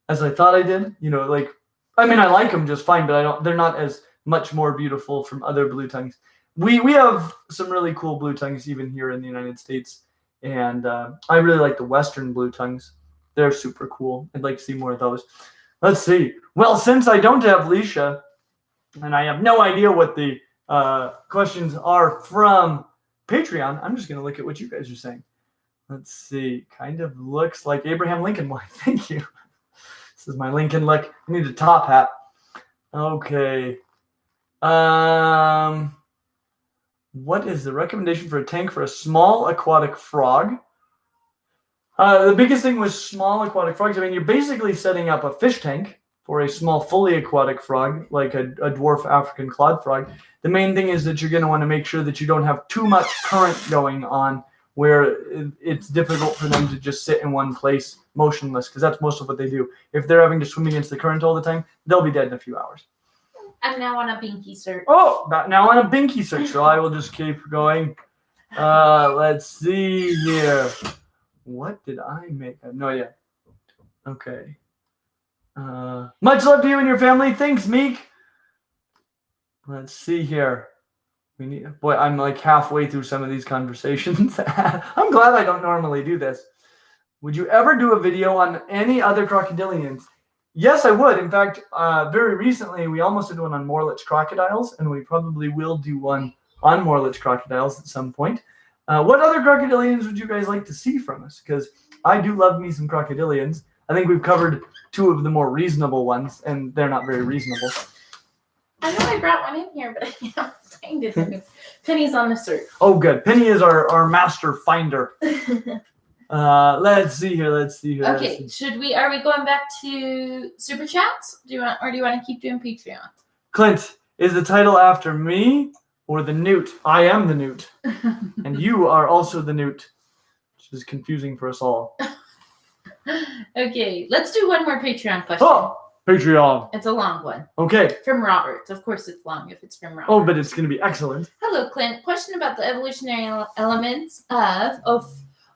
as I thought I did. I like them just fine, but they're not as much more beautiful from other blue tongues. We have some really cool blue tongues even here in the United States. And I really like the Western blue tongues. They're super cool. I'd like to see more of those. Let's see. Well, since I don't have Leisha, and I have no idea what the questions are from Patreon, I'm just going to look at what you guys are saying. Let's see. Kind of looks like Abraham Lincoln. Why, thank you. This is my Lincoln look. I need a top hat. Okay. What is the recommendation for a tank for a small aquatic frog? The biggest thing with small aquatic frogs, I mean, you're basically setting up a fish tank for a small fully aquatic frog, like a dwarf African clod frog. The main thing is that you're going to want to make sure that you don't have too much current going on where it's difficult for them to just sit in one place motionless, because that's most of what they do. If they're having to swim against the current all the time, they'll be dead in a few hours. I'm now on a binky search. Oh, now on a binky search, so I will just keep going. Let's see here. What did I make? I have no idea. Okay. Much love to you and your family. Thanks, Meek. Let's see here. Boy, I'm like halfway through some of these conversations. I'm glad I don't normally do this. Would you ever do a video on any other crocodilians? Yes, I would. In fact, very recently, we almost did one on Morlitz crocodiles, and we probably will do one on Morlitz crocodiles at some point. What other crocodilians would you guys like to see from us? Because I do love me some crocodilians. I think we've covered 2 of the more reasonable ones, and they're not very reasonable. I know I brought one in here, but I can't find it. Penny's on the search. Oh, good. Penny is our master finder. Let's see here. Okay, are we going back to super chats? Do you want to keep doing Patreon? Clint, is the title after me or the Newt? I am the Newt. And you are also the Newt, which is confusing for us all. Okay, let's do one more Patreon question. Oh, Patreon. It's a long one. Okay. From Robert. Of course it's long if it's from Robert. Oh, but it's going to be excellent. Hello, Clint. Question about the evolutionary elements of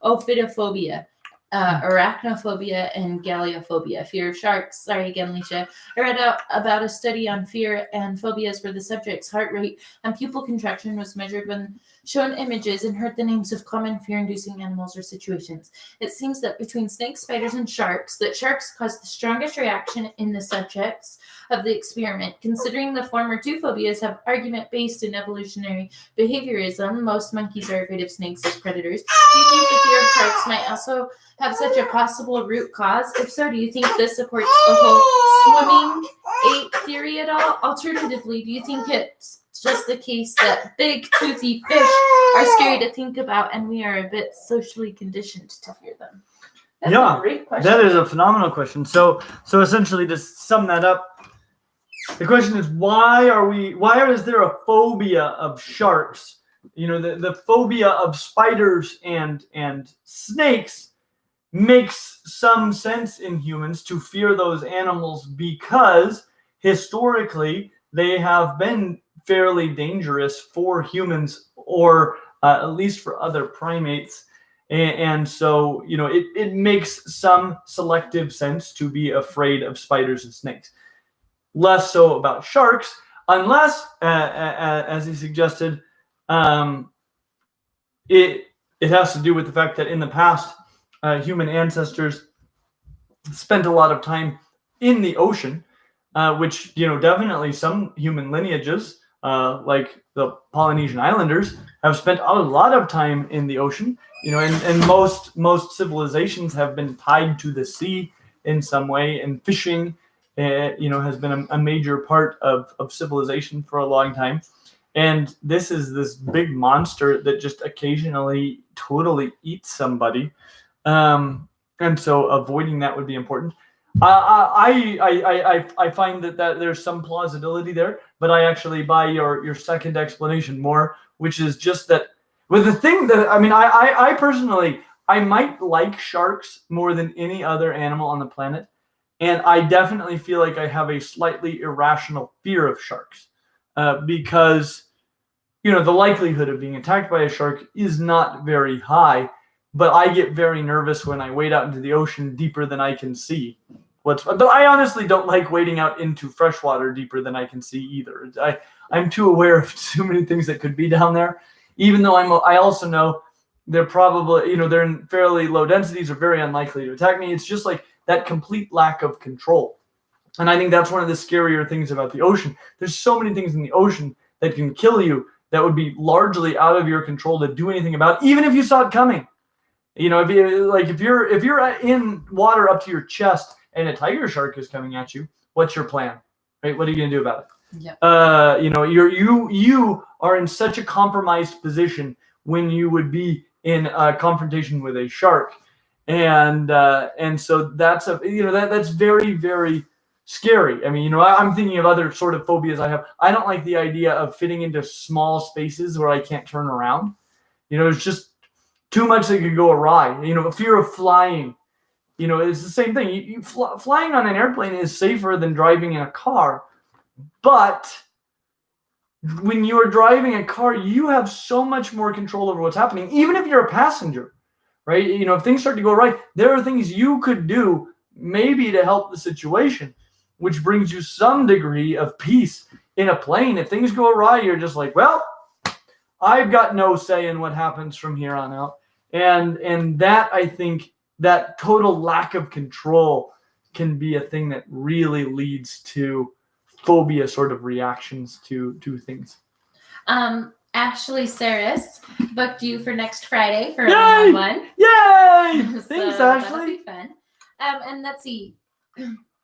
ophidiophobia, arachnophobia, and galleophobia. Fear of sharks. Sorry again, Leisha. I read about a study on fear and phobias where the subject's heart rate and pupil contraction was measured when shown images and heard the names of common fear-inducing animals or situations. It seems that between snakes, spiders, and sharks, that sharks cause the strongest reaction in the subjects of the experiment. Considering the former 2 phobias have argument based in evolutionary behaviorism, most monkeys are afraid of snakes as predators. Do you think the fear of sharks might also have such a possible root cause? If so, do you think this supports the whole swimming ape theory at all? Alternatively, do you think it's just the case that big, toothy fish are scary to think about and we are a bit socially conditioned to fear them? That's a great question. That is a phenomenal question. So essentially, to sum that up, the question is, why is there a phobia of sharks? You know, the phobia of spiders and snakes makes some sense in humans to fear those animals because historically they have been fairly dangerous for humans, or at least for other primates. And so, you know, it makes some selective sense to be afraid of spiders and snakes. Less so about sharks, unless, as he suggested, it has to do with the fact that in the past, human ancestors spent a lot of time in the ocean, which, you know, definitely some human lineages, like the Polynesian Islanders, have spent a lot of time in the ocean. You know, and most civilizations have been tied to the sea in some way, and fishing, you know, has been a major part of civilization for a long time. And this is this big monster that just occasionally totally eats somebody. And so avoiding that would be important. I find that there's some plausibility there, but I actually buy your second explanation more, which is just that with the thing that, I mean, I personally, I might like sharks more than any other animal on the planet. And I definitely feel like I have a slightly irrational fear of sharks because, you know, the likelihood of being attacked by a shark is not very high, but I get very nervous when I wade out into the ocean deeper than I can see. But I honestly don't like wading out into freshwater deeper than I can see either. I'm too aware of too many things that could be down there, even though I also know they're probably, you know, they're in fairly low densities, are very unlikely to attack me. It's just like that complete lack of control. And I think that's one of the scarier things about the ocean. There's so many things in the ocean that can kill you that would be largely out of your control to do anything about, even if you saw it coming. You know, if you're in water up to your chest and a tiger shark is coming at you, what's your plan? Right? What are you going to do about it? You know, you are in such a compromised position when you would be in a confrontation with a shark, and so that's that's very, very scary. I mean, you know, I'm thinking of other sort of phobias I have. I don't like the idea of fitting into small spaces where I can't turn around. You know, it's just too much that could go awry. You know, a fear of flying. You know, it's the same thing. Flying on an airplane is safer than driving in a car, but when you are driving a car, you have so much more control over what's happening, even if you're a passenger, right? You know, if things start to go right, there are things you could do maybe to help the situation, which brings you some degree of peace. In a plane, if things go awry, you're just like, well, I've got no say in what happens from here on out. And that, I think, that total lack of control can be a thing that really leads to phobia sort of reactions to things. Ashley Saris booked you for next Friday for a Yay! one-on-one. Yay! So Thanks, that'll Ashley. be fun. And let's see.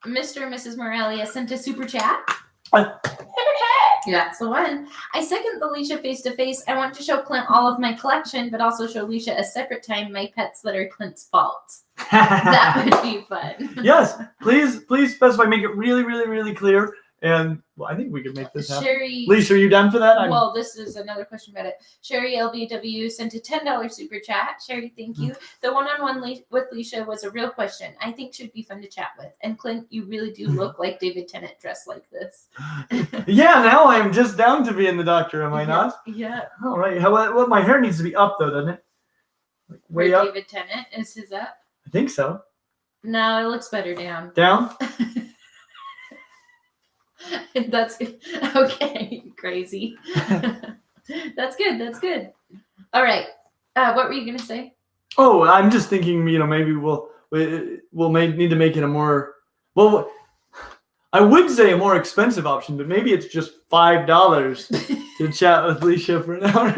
Mr. and Mrs. Morelia sent a super chat. That's the one. I second the Leisha face-to-face. I want to show Clint all of my collection, but also show Leisha a separate time my pets that are Clint's fault. That would be fun. Yes, please specify. Make it really, really, really clear. And well, I think we could make this happen. Sherry, Lisa, are you done for that? well, this is another question about it. Sherry LBW sent a $10 super chat. Sherry, thank you. The one-on-one with Leisha was a real question. I think should be fun to chat with. And Clint, you really do look like David Tennant dressed like this. Yeah, now I'm just down to being the doctor, am I not? Yeah. All right. Well, my hair needs to be up though, doesn't it? Like way Where up. David Tennant is his up. I think so. No, it looks better down. Down. That's okay. Crazy. That's good. That's good. All right. What were you gonna say? Oh, I'm just thinking. You know, maybe we'll need to make it a more well. I would say a more expensive option, but maybe it's just $5 to chat with Leisha for an hour.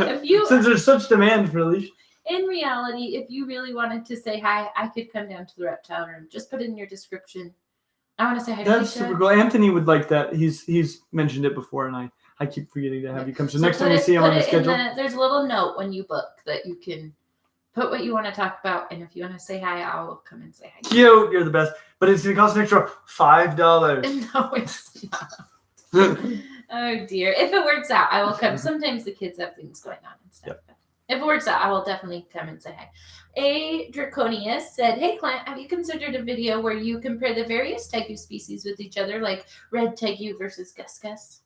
If you, Since there's such demand for Leisha. in reality, if you really wanted to say hi, I could come down to the reptile room. Just put it in your description. I want to say hi to That's Leisha. super cool. Anthony would like that. He's mentioned it before, and I keep forgetting to have you come. So next time we see him on the schedule. There's a little note when you book that you can put what you want to talk about, and if you want to say hi, I'll come and say hi. Cute, you're the best. But it's gonna cost an extra $5. No, it's not. Oh dear. If it works out, I will come. Sometimes the kids have things going on and stuff. Yep. If it works out, I will definitely come and say hi. A Draconius said, "Hey Clint, have you considered a video where you compare the various tegu species with each other, like red tegu versus gus gus?"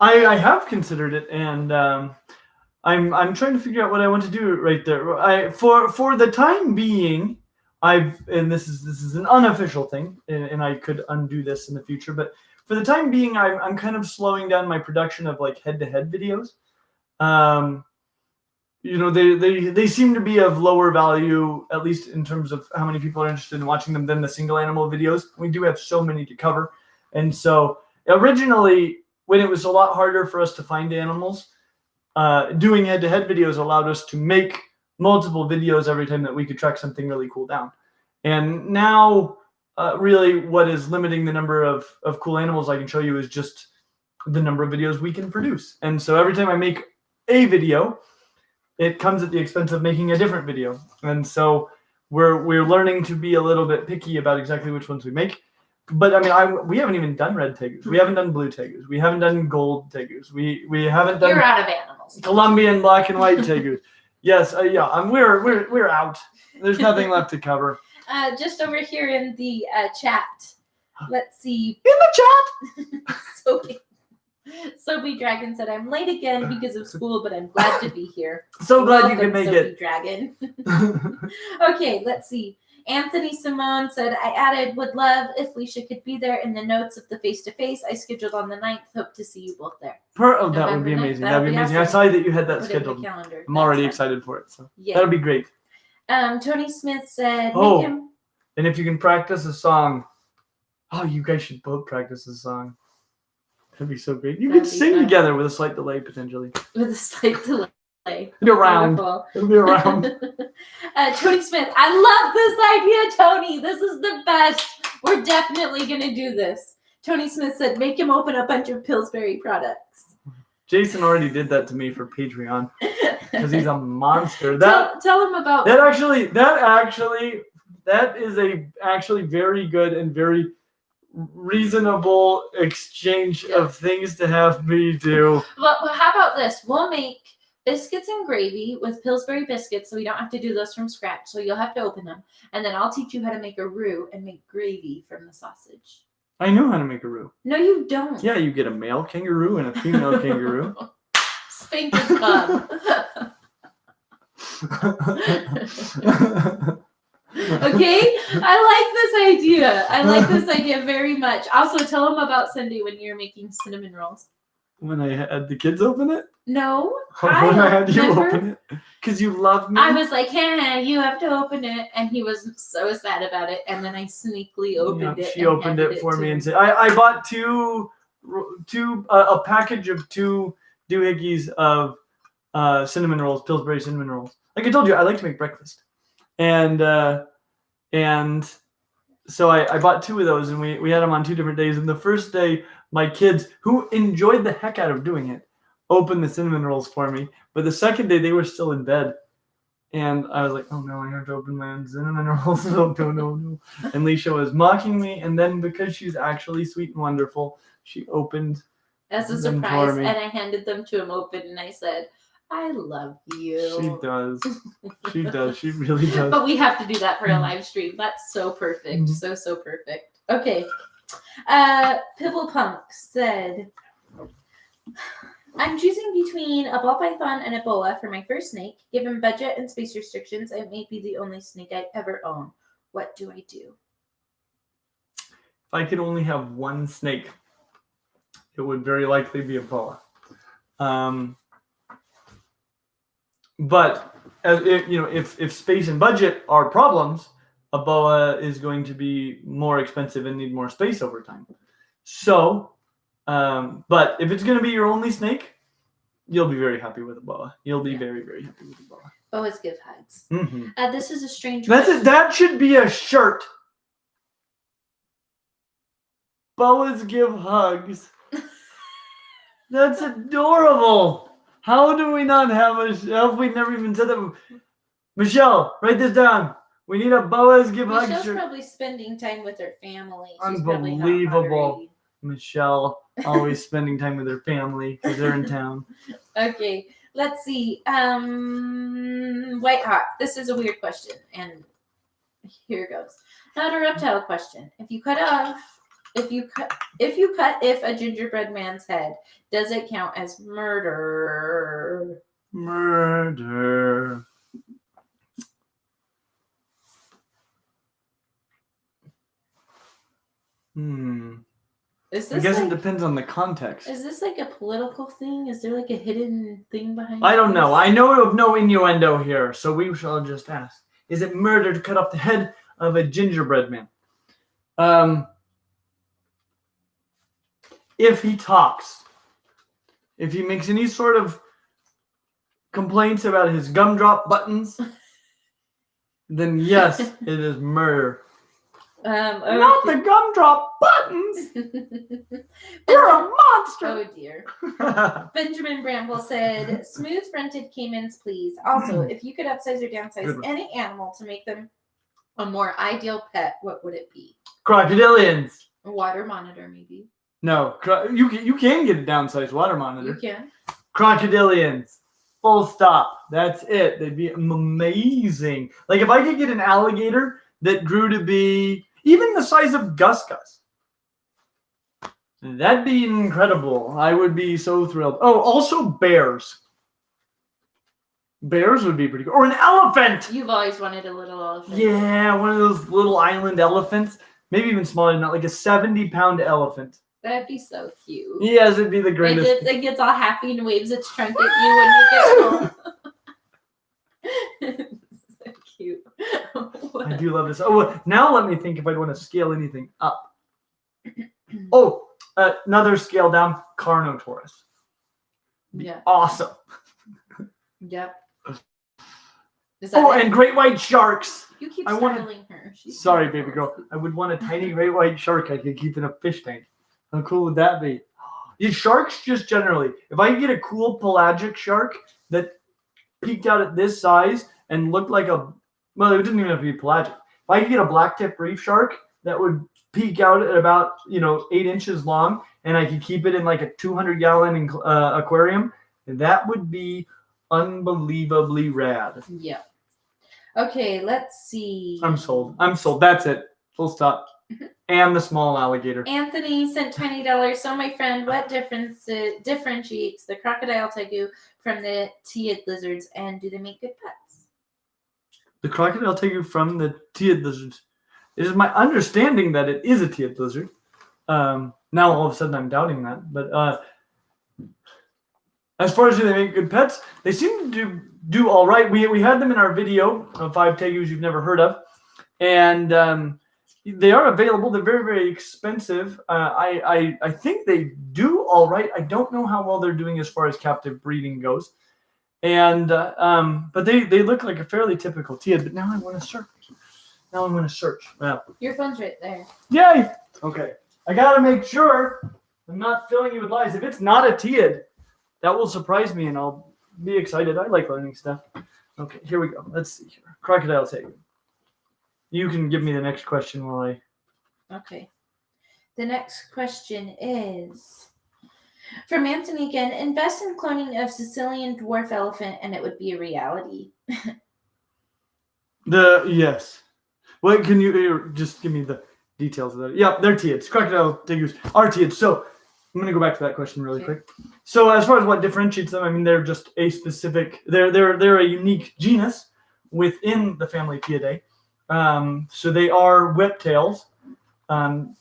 I have considered it, and I'm trying to figure out what I want to do right there. For the time being, and this is an unofficial thing, and I could undo this in the future, but for the time being, I'm kind of slowing down my production of like head-to-head videos. You know, they seem to be of lower value, at least in terms of how many people are interested in watching them, than the single animal videos. We do have so many to cover, and so originally, when it was a lot harder for us to find animals, doing head-to-head videos allowed us to make multiple videos every time that we could track something really cool down. And now, really, what is limiting the number of cool animals I can show you is just the number of videos we can produce. And so every time I make a video, it comes at the expense of making a different video. And so we're learning to be a little bit picky about exactly which ones we make. But I mean, we haven't even done red tegus. We haven't done blue tegus. We haven't done gold tegus. We haven't done. You're out of animals. Colombian black and white tegus. Yes, yeah. We're out. There's nothing left to cover. Just over here in the chat. Let's see. In the chat. Sophie Dragon said, "I'm late again because of school, but I'm glad to be here." So glad you Welcome, could make Sophie it. Dragon. Okay, let's see. Anthony Simone said, "I added, would love if Leisha could be there in the notes of the face-to-face I scheduled on the 9th. Hope to see you both there." That would be amazing. That would be amazing. I saw that you had that Put it in the scheduled. calendar. I'm already That's fun. excited for it. So Yeah. that'll be great. Tony Smith said, Oh. "Make him." And if you can practice a song, you guys should both practice a song. That'd be so great. You That'd could be sing fun. together with a slight delay potentially. With a slight delay. play. It'll be around. Beautiful. It'll be around. Tony Smith, I love this idea, Tony. This is the best. We're definitely going to do this. Tony Smith said, make him open a bunch of Pillsbury products. Jason already did that to me for Patreon because he's a monster. Tell him about that is a actually very good and very reasonable exchange of things to have me do. Well, how about this? We'll make biscuits and gravy with Pillsbury biscuits, so we don't have to do those from scratch. So you'll have to open them, and then I'll teach you how to make a roux and make gravy from the sausage. I know how to make a roux. No, you don't. Yeah, you get a male kangaroo and a female kangaroo. Spank his bum. Okay, I like this idea very much. Also, tell him about Sunday when you're making cinnamon rolls. When I had the kids open it? No. When I had you open it? Because you love me? I was like, hey, you have to open it. And he was so sad about it. And then I sneakily opened it. She opened it for me and said, I bought a package of 2 doohickeys of cinnamon rolls, Pillsbury cinnamon rolls. Like I told you, I like to make breakfast. And so I bought 2 of those, and we had them on 2 different days. And the first day, my kids, who enjoyed the heck out of doing it, opened the cinnamon rolls for me. But the second day, they were still in bed. And I was like, oh no, I have to open my own cinnamon rolls. No. And Leisha was mocking me. And then because she's actually sweet and wonderful, she opened as a surprise. And I handed them to him open, and I said, I love you. She does. She does. She really does. But we have to do that for a live stream. That's so perfect. Mm-hmm. So perfect. Okay. Pibble Punk said, I'm choosing between a ball python and a boa for my first snake. Given budget and space restrictions, it may be the only snake I ever own. What do I do? If I could only have one snake, it would very likely be a boa. But if space and budget are problems, a boa is going to be more expensive and need more space over time. So, but if it's going to be your only snake, you'll be very happy with a boa. You'll be very, very happy with a boa. Boas give hugs. Mm-hmm. This is a strange. That's it. That should be a shirt. Boas give hugs. That's adorable. How do we not have have we never even said that? Michelle, write this down. We need a boas give hugs Michelle's shirt. probably spending time with her family. She's Unbelievable. Michelle, always spending time with her family because they're in town. Okay, let's see. White Hawk. This is a weird question, and here it goes. Not a reptile question. If you cut a gingerbread man's head, does it count as murder? Murder. I guess it depends on the context. Is this like a political thing? Is there like a hidden thing behind I don't know. I know of no innuendo here, so we shall just ask. Is it murder to cut off the head of a gingerbread man? If he talks, if he makes any sort of complaints about his gumdrop buttons, then yes, it is murder. Okay. Not the gumdrop buttons! You're a monster! Oh dear. Benjamin Bramble said, smooth fronted caimans, please. Also, if you could upsize or downsize any animal to make them a more ideal pet, what would it be? Crocodilians. A water monitor, maybe. No, you can get a downsized water monitor. You can. Crocodilians. Full stop. That's it. They'd be amazing. Like if I could get an alligator that grew to be even the size of Gus Gus, that'd be incredible. I would be so thrilled. Oh, also bears. Bears would be pretty cool. Or an elephant. You've always wanted a little elephant. Yeah, one of those little island elephants. Maybe even smaller than that, like a 70-pound elephant. That'd be so cute. Yes, it'd be the greatest. It gets all happy and waves its trunk at you when you get home. So cute. I do love this. Oh, well, now let me think if I'd want to scale anything up. Oh, another scale down, Carnotaurus. Yeah. Awesome. Yep. Is that Oh, it? and great white sharks. You keep I wanna- startling her. She's Sorry, trying to baby fall girl. asleep. I would want a tiny great white shark I could keep in a fish tank. How cool would that be? These sharks, just generally, if I could get a cool pelagic shark that peaked out at this size and looked like a, well, it didn't even have to be pelagic. If I could get a blacktip reef shark that would peak out at about 8 inches long, and I could keep it in like a 200-gallon aquarium, that would be unbelievably rad. Yeah. Okay, let's see. I'm sold. That's it. Full stop. And the small alligator. Anthony sent $20. So, my friend, what differentiates the crocodile tegu from the teid lizards, and do they make good pets? The crocodile tegu from the teid lizards. It is my understanding that it is a teid lizard. Now all of a sudden I'm doubting that. But as far as do they make good pets, they seem to do all right. We had them in our video of 5 tegus you've never heard of. And they are available. They're very, very expensive. I think they do all right. I don't know how well they're doing as far as captive breeding goes. And but they look like a fairly typical teid. But now I want to search. Well, Your phone's right there. yay! Okay. I got to make sure I'm not filling you with lies. If it's not a teid, that will surprise me and I'll be excited. I like learning stuff. Okay, here we go. Let's see here. Crocodile tegu. You can give me the next question while I... Okay. The next question is from Anthony again. Invest in cloning of Sicilian dwarf elephant and it would be a reality. Yes. Well, can you just give me the details of that? Yeah, they're teids. Crocodile tegus are teids. So I'm going to go back to that question really quick. So as far as what differentiates them, I mean, they're just a specific... They're a unique genus within the family Teidae. So they are reptiles,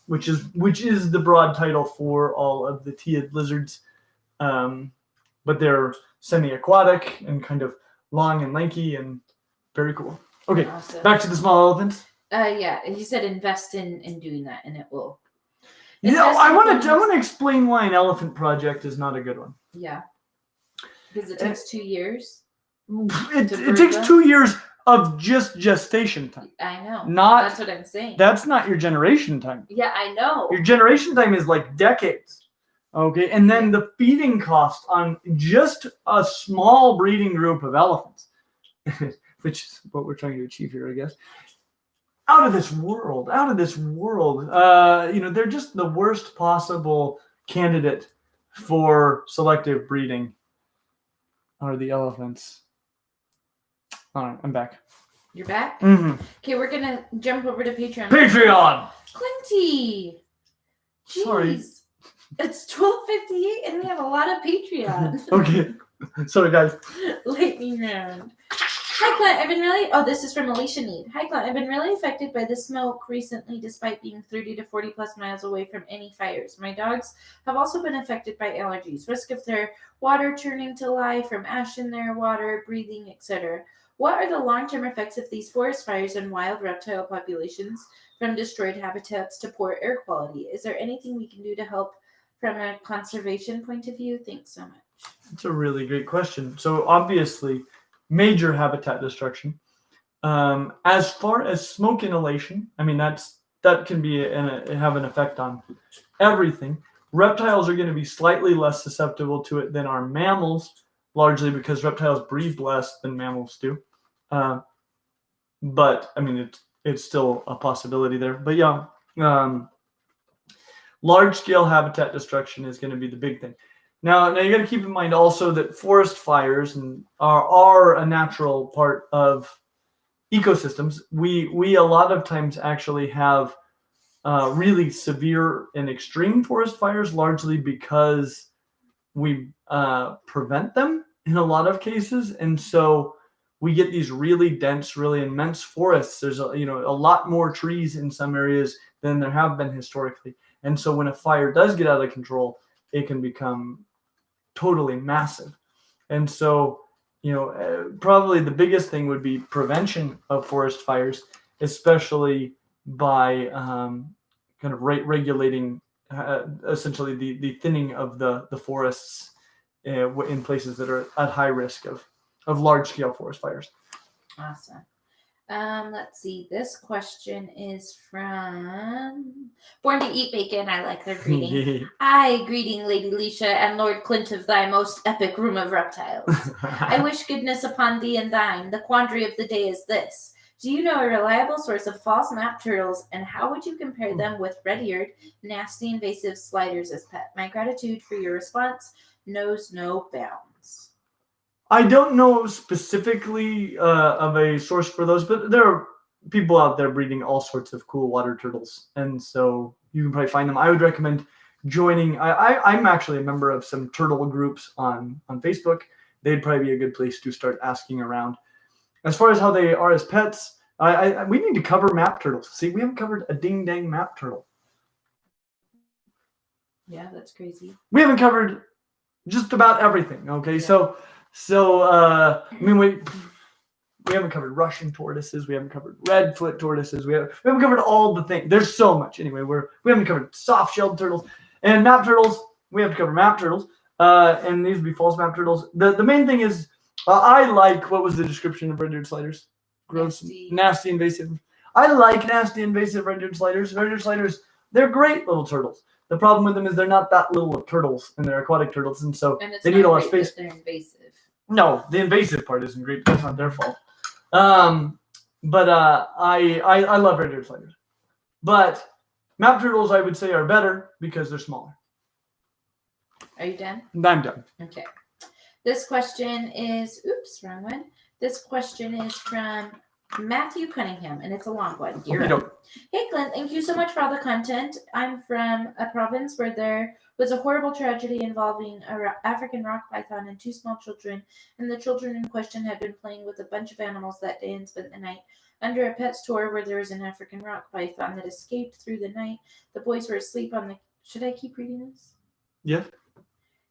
which is the broad title for all of the teid lizards. But they're semi-aquatic and kind of long and lanky and very cool. Okay, Awesome. back to the small elephants. Yeah, he said invest in doing that and it will. I want to explain why an elephant project is not a good one. Yeah. Because it takes 2 years. It takes 2 years of just gestation time. I know. That's what I'm saying. That's not your generation time. Yeah, I know. Your generation time is like decades. Okay, and then the feeding cost on just a small breeding group of elephants, which is what we're trying to achieve here, I guess. Out of this world. They're just the worst possible candidate for selective breeding are the elephants. All right, I'm back. You're back? Mm-hmm. Okay, we're going to jump over to Patreon. Patreon! Clinty! Jeez. Sorry. It's 12:58 and we have a lot of Patreon. Okay. Sorry, guys. Lightning round. Hi, Clint. I've been really... Oh, this is from Alicia Need. Hi, Clint. I've been really affected by the smoke recently, despite being 30 to 40 plus miles away from any fires. My dogs have also been affected by allergies, risk of their water turning to lye from ash in their water, breathing, etc. What are the long-term effects of these forest fires on wild reptile populations, from destroyed habitats to poor air quality? Is there anything we can do to help from a conservation point of view? Thanks so much. That's a really great question. So obviously, major habitat destruction. As far as smoke inhalation, I mean that can be have an effect on everything. Reptiles are going to be slightly less susceptible to it than our mammals, largely because reptiles breathe less than mammals do. But I mean it's still a possibility there. But yeah, large-scale habitat destruction is going to be the big thing. Now you got to keep in mind also that forest fires are a natural part of ecosystems. We a lot of times actually have really severe and extreme forest fires, largely because we prevent them in a lot of cases, and so we get these really dense, really immense forests. There's a lot more trees in some areas than there have been historically, and so when a fire does get out of control, it can become totally massive. And so, probably the biggest thing would be prevention of forest fires, especially by kind of regulating essentially the thinning of the forests in places that are at high risk of large-scale forest fires. Awesome. Let's see. This question is from Born to Eat Bacon. I like their greeting. Greeting Lady Leisha and Lord Clint of thy most epic room of reptiles. I wish goodness upon thee and thine. The quandary of the day is this. Do you know a reliable source of false map turtles, and how would you compare them with red-eared, nasty, invasive sliders as pet? My gratitude for your response knows no bounds. I don't know specifically of a source for those, but there are people out there breeding all sorts of cool water turtles, and so you can probably find them. I would recommend joining. I'm actually a member of some turtle groups on Facebook. They'd probably be a good place to start asking around. As far as how they are as pets, we need to cover map turtles. See, we haven't covered a ding-dang map turtle. Yeah, that's crazy. We haven't covered just about everything, okay? Yeah. So I mean, we haven't covered Russian tortoises. We haven't covered redfoot tortoises. We haven't covered all the things. There's so much. Anyway, we haven't covered soft-shelled turtles. And map turtles, we have to cover map turtles. And these would be false map turtles. The main thing is, I like, what was the description of red-eared sliders? Gross, nasty, invasive. I like nasty, invasive red-eared sliders. Red-eared sliders, they're great little turtles. The problem with them is they're not that little of turtles, and they're aquatic turtles, and so they need a lot of space. They're invasive. No, the invasive part isn't great. That's not their fault. But I love red-eared sliders. But map turtles, I would say, are better because they're smaller. Are you done? I'm done. Okay. This question is, oops, wrong one. This question is from Matthew Cunningham, and it's a long one. Hey, Clint, thank you so much for all the content. I'm from a province where there was a horrible tragedy involving an African rock python and 2 small children, and the children in question had been playing with a bunch of animals that day and spent the night under a pet store where there was an African rock python that escaped through the night. The boys were asleep on the... Should I keep reading this? Yeah.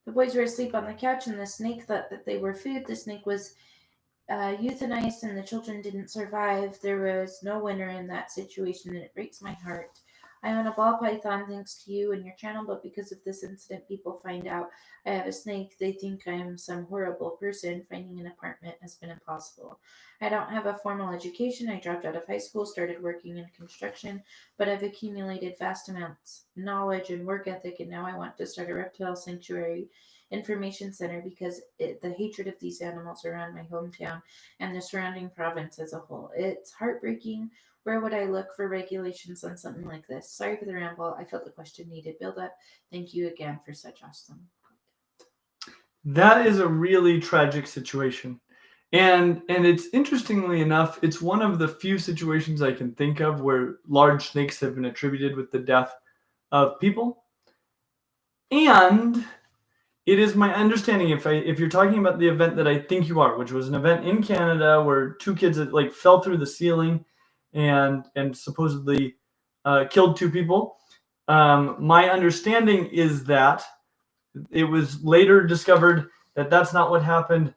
The boys were asleep on the couch, and the snake thought that they were food. The snake was euthanized, and the children didn't survive. There was no winner in that situation, and it breaks my heart. I own a ball python thanks to you and your channel, but because of this incident, people find out I have a snake. They think I am some horrible person. Finding an apartment has been impossible. I don't have a formal education. I dropped out of high school, started working in construction, but I've accumulated vast amounts of knowledge and work ethic, and now I want to start a reptile sanctuary information center because the hatred of these animals around my hometown and the surrounding province as a whole. It's heartbreaking. Where would I look for regulations on something like this? Sorry for the ramble. I felt the question needed build up. Thank you again for such awesome content. That is a really tragic situation. And it's interestingly enough, it's one of the few situations I can think of where large snakes have been attributed with the death of people. And it is my understanding, if you're talking about the event that I think you are, which was an event in Canada where 2 kids fell through the ceiling and supposedly killed 2 people. My understanding is that it was later discovered that that's not what happened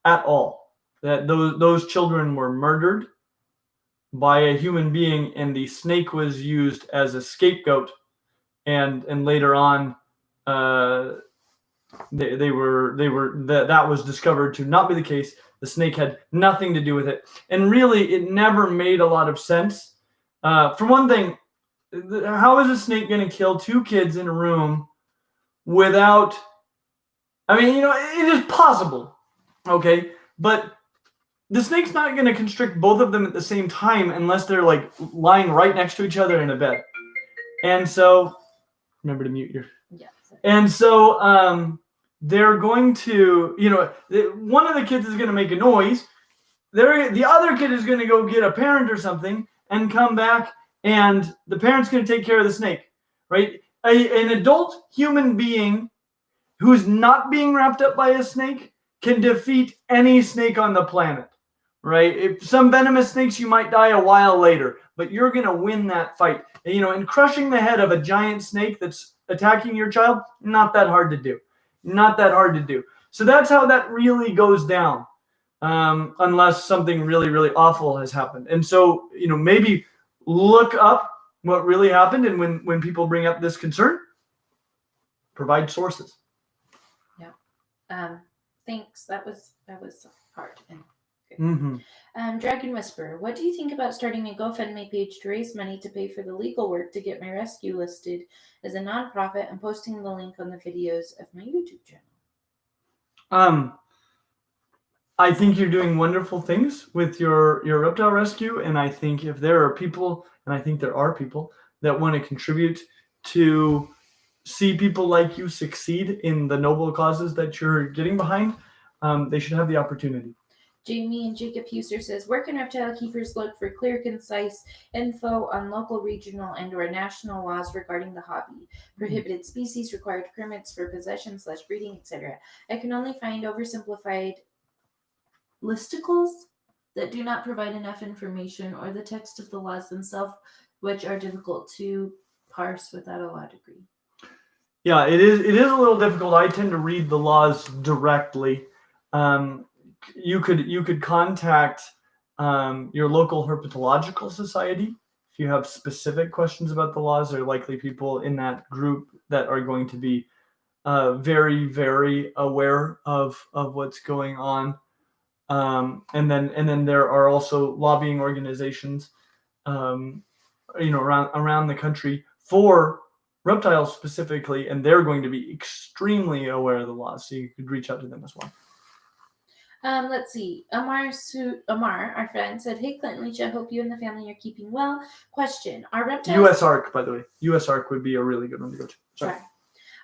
at all. That those children were murdered by a human being, and the snake was used as a scapegoat. And later on, that was discovered to not be the case. The snake had nothing to do with it. And really, it never made a lot of sense. For one thing, how is a snake going to kill 2 kids in a room without... I mean, it is possible, okay? But the snake's not going to constrict both of them at the same time unless they're, lying right next to each other in a bed. And so... Remember to mute your... Yeah. And so... they're going to, one of the kids is going to make a noise. The other kid is going to go get a parent or something and come back, and the parent's going to take care of the snake, right? An adult human being who's not being wrapped up by a snake can defeat any snake on the planet, right? If some venomous snakes, you might die a while later, but you're going to win that fight. And crushing the head of a giant snake that's attacking your child, not that hard to do. Not that hard to do. So that's how that really goes down, unless something really, really awful has happened. And so, maybe look up what really happened, and when people bring up this concern, provide sources. Yeah. Thanks. That was hard. Mm-hmm. Dragon Whisperer, what do you think about starting a GoFundMe page to raise money to pay for the legal work to get my rescue listed as a nonprofit and posting the link on the videos of my YouTube channel? I think you're doing wonderful things with your reptile rescue, and I think if there are people, and I think there are people that want to contribute to see people like you succeed in the noble causes that you're getting behind, they should have the opportunity. Jamie and Jacob Huser says, where can reptile keepers look for clear, concise info on local, regional, and/or national laws regarding the hobby? Prohibited species, required permits for possession/breeding, etc. I can only find oversimplified listicles that do not provide enough information, or the text of the laws themselves, which are difficult to parse without a law degree. Yeah, it is a little difficult. I tend to read the laws directly. You could contact your local herpetological society if you have specific questions about the laws. There are likely people in that group that are going to be very, very aware of what's going on. And then there are also lobbying organizations, around the country for reptiles specifically, and they're going to be extremely aware of the laws. So you could reach out to them as well. Let's see. Amar, our friend, said, hey, Clint and Leisha, hope you and the family are keeping well. Question, are reptiles... US ARC, by the way. US ARC would be a really good one to go to. Sorry.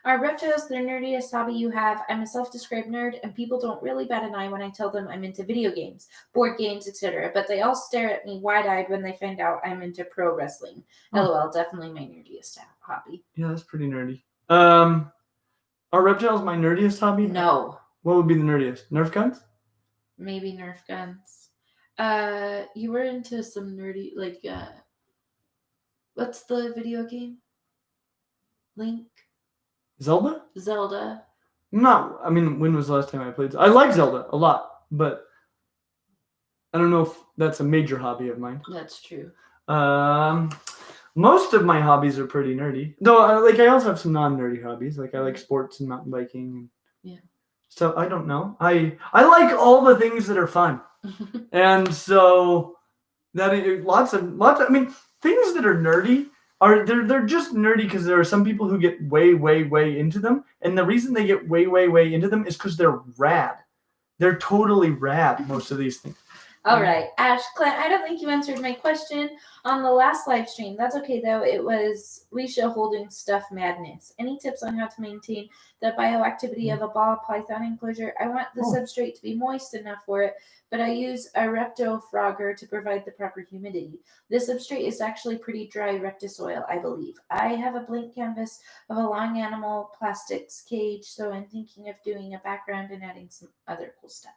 Are reptiles the nerdiest hobby you have? I'm a self-described nerd, and people don't really bat an eye when I tell them I'm into video games, board games, etc. But they all stare at me wide-eyed when they find out I'm into pro wrestling. LOL, definitely my nerdiest hobby. Yeah, that's pretty nerdy. Are reptiles my nerdiest hobby? No. What would be the nerdiest? Nerf guns? Maybe Nerf guns. You were into some nerdy, what's the video game? Link? Zelda? No, I mean, when was the last time I played? I like Zelda a lot, but I don't know if that's a major hobby of mine. That's true. Most of my hobbies are pretty nerdy. Though, I also have some non-nerdy hobbies. Like, I like sports and mountain biking. Yeah. So, I don't know. I like all the things that are fun. And so, lots of, I mean, things that are nerdy, they're just nerdy because there are some people who get way, way, way into them. And the reason they get way, way, way into them is because they're rad. They're totally rad, most of these things. All right. Ash, Clint, I don't think you answered my question on the last live stream. That's okay, though. It was Leisha holding stuff madness. Any tips on how to maintain the bioactivity of a ball python enclosure? I want the substrate to be moist enough for it, but I use a reptofrogger to provide the proper humidity. The substrate is actually pretty dry reptisoil, I believe. I have a blank canvas of a long animal plastics cage, so I'm thinking of doing a background and adding some other cool stuff.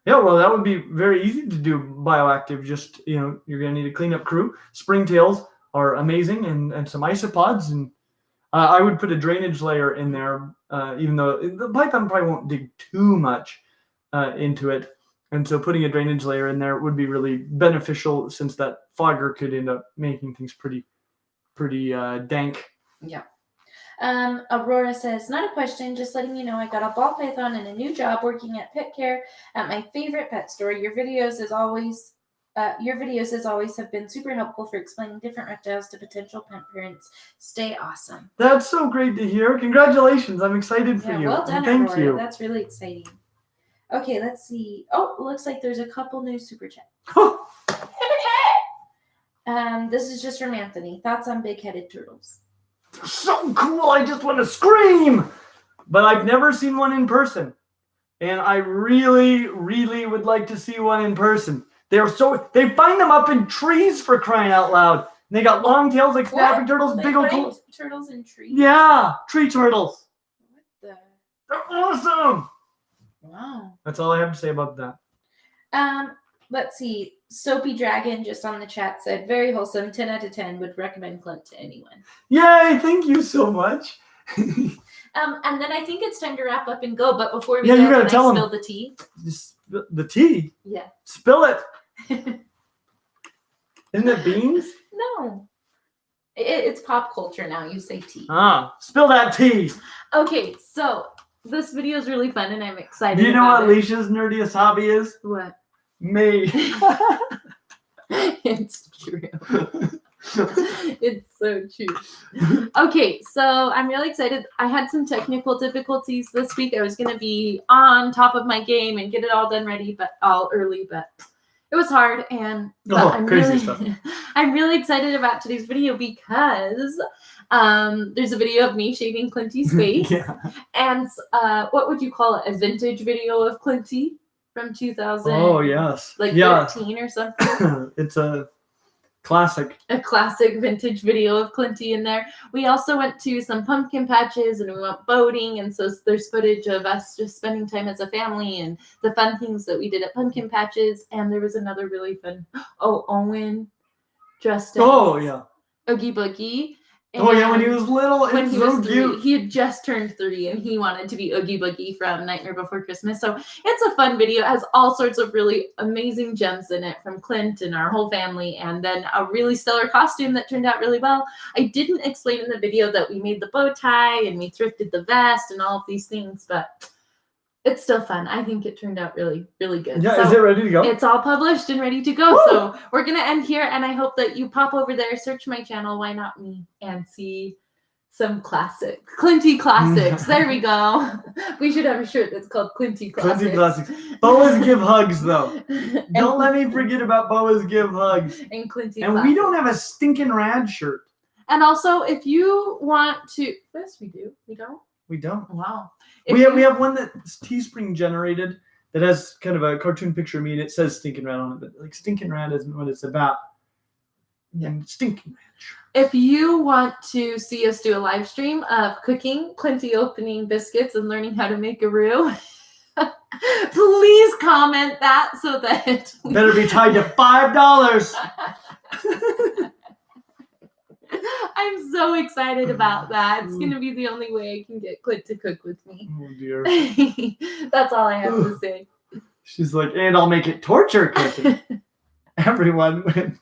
Yeah, well, that would be very easy to do bioactive. Just, you're going to need a cleanup crew. Springtails are amazing, and some isopods. And I would put a drainage layer in there, even though the python probably won't dig too much into it. And so putting a drainage layer in there would be really beneficial, since that fogger could end up making things pretty dank. Yeah. Aurora says, not a question, just letting you know I got a ball python and a new job working at pet care at my favorite pet store. Your videos as always have been super helpful for explaining different reptiles to potential pet parents. Stay awesome. That's so great to hear. Congratulations. I'm excited for you. Well done, Thank Aurora. you. That's really exciting. Okay, let's see. Oh, it looks like there's a couple new super chats. This is just from Anthony. Thoughts on big-headed turtles? So cool, I just want to scream, but I've never seen one in person, and I really, really would like to see one in person. They find them up in trees, for crying out loud. And they got long tails like snapping turtles, They big old find turtles in trees? Yeah, tree turtles. What the? They're awesome. Wow. That's all I have to say about that. Let's see. Soapy Dragon just on the chat said, very wholesome, 10 out of 10, would recommend Clint to anyone. Yay, thank you so much. And then I think it's time to wrap up and go, but before we you go, gotta tell spill the tea? The tea? Yeah. Spill it. Isn't it beans? No. It's pop culture now. You say tea. Spill that tea. Okay, so this video is really fun and I'm excited. Do you know about what it. Leisha's nerdiest hobby is? What? Me. It's true. It's so true. Okay, so I'm really excited. I had some technical difficulties this week. I was going to be on top of my game and get it all done ready, but all early, but it was hard. And crazy stuff. I'm really excited about today's video because there's a video of me shaving Clinty's face. Yeah. And what would you call it? A vintage video of Clinty from 2000. Oh, yes. Like yeah. 13 or something. It's a classic. A classic vintage video of Clinty in there. We also went to some pumpkin patches and we went boating, and so there's footage of us just spending time as a family and the fun things that we did at pumpkin patches. And there was another really fun. Oh, Owen dressed as Oogie Boogie. Oh yeah, when he was little, when it's he so was 3, cute. he had just turned 3 and he wanted to be Oogie Boogie from Nightmare Before Christmas. So it's a fun video. It has all sorts of really amazing gems in it from Clint and our whole family, and then a really stellar costume that turned out really well. I didn't explain in the video that we made the bow tie and we thrifted the vest and all of these things, but it's still fun. I think it turned out really, really good. Yeah, so is it ready to go? it's all published and ready to go. Woo! So we're going to end here, and I hope that you pop over there, search my channel, Why Not Me, and see some Clinty classics. There we go. We should have a shirt that's called Clinty Classics. Clinty classics. Boas give hugs, though. Don't let me forget about Boas give hugs. And Clinty And Classics. we don't have a stinking rad shirt. And also, if you want to... Yes, we do. We don't? We don't. Wow. We have one that's Teespring generated that has kind of a cartoon picture of me, and it says Stinking Rat on it, but like Stinking Rat isn't what it's about. And Stinking Ranch. If you want to see us do a live stream of cooking, Clinty opening biscuits, and learning how to make a roux, please comment that so that better be tied to $5. I'm so excited about that. It's going to be the only way I can get Clint to cook with me. Oh dear. That's all I have to say. She's like, and I'll make it torture cooking. Everyone wins.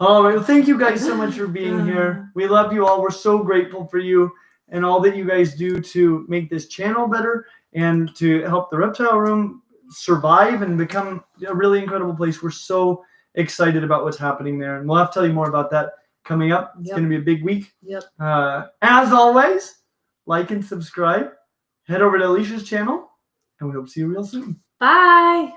Oh, well, thank you guys so much for being here. We love you all. We're so grateful for you and all that you guys do to make this channel better and to help the Reptile Room survive and become a really incredible place. We're so excited about what's happening there, and we'll have to tell you more about that coming up. It's going to be a big week. Yep. As always, like and subscribe. Head over to Alicia's channel, and we hope to see you real soon. Bye.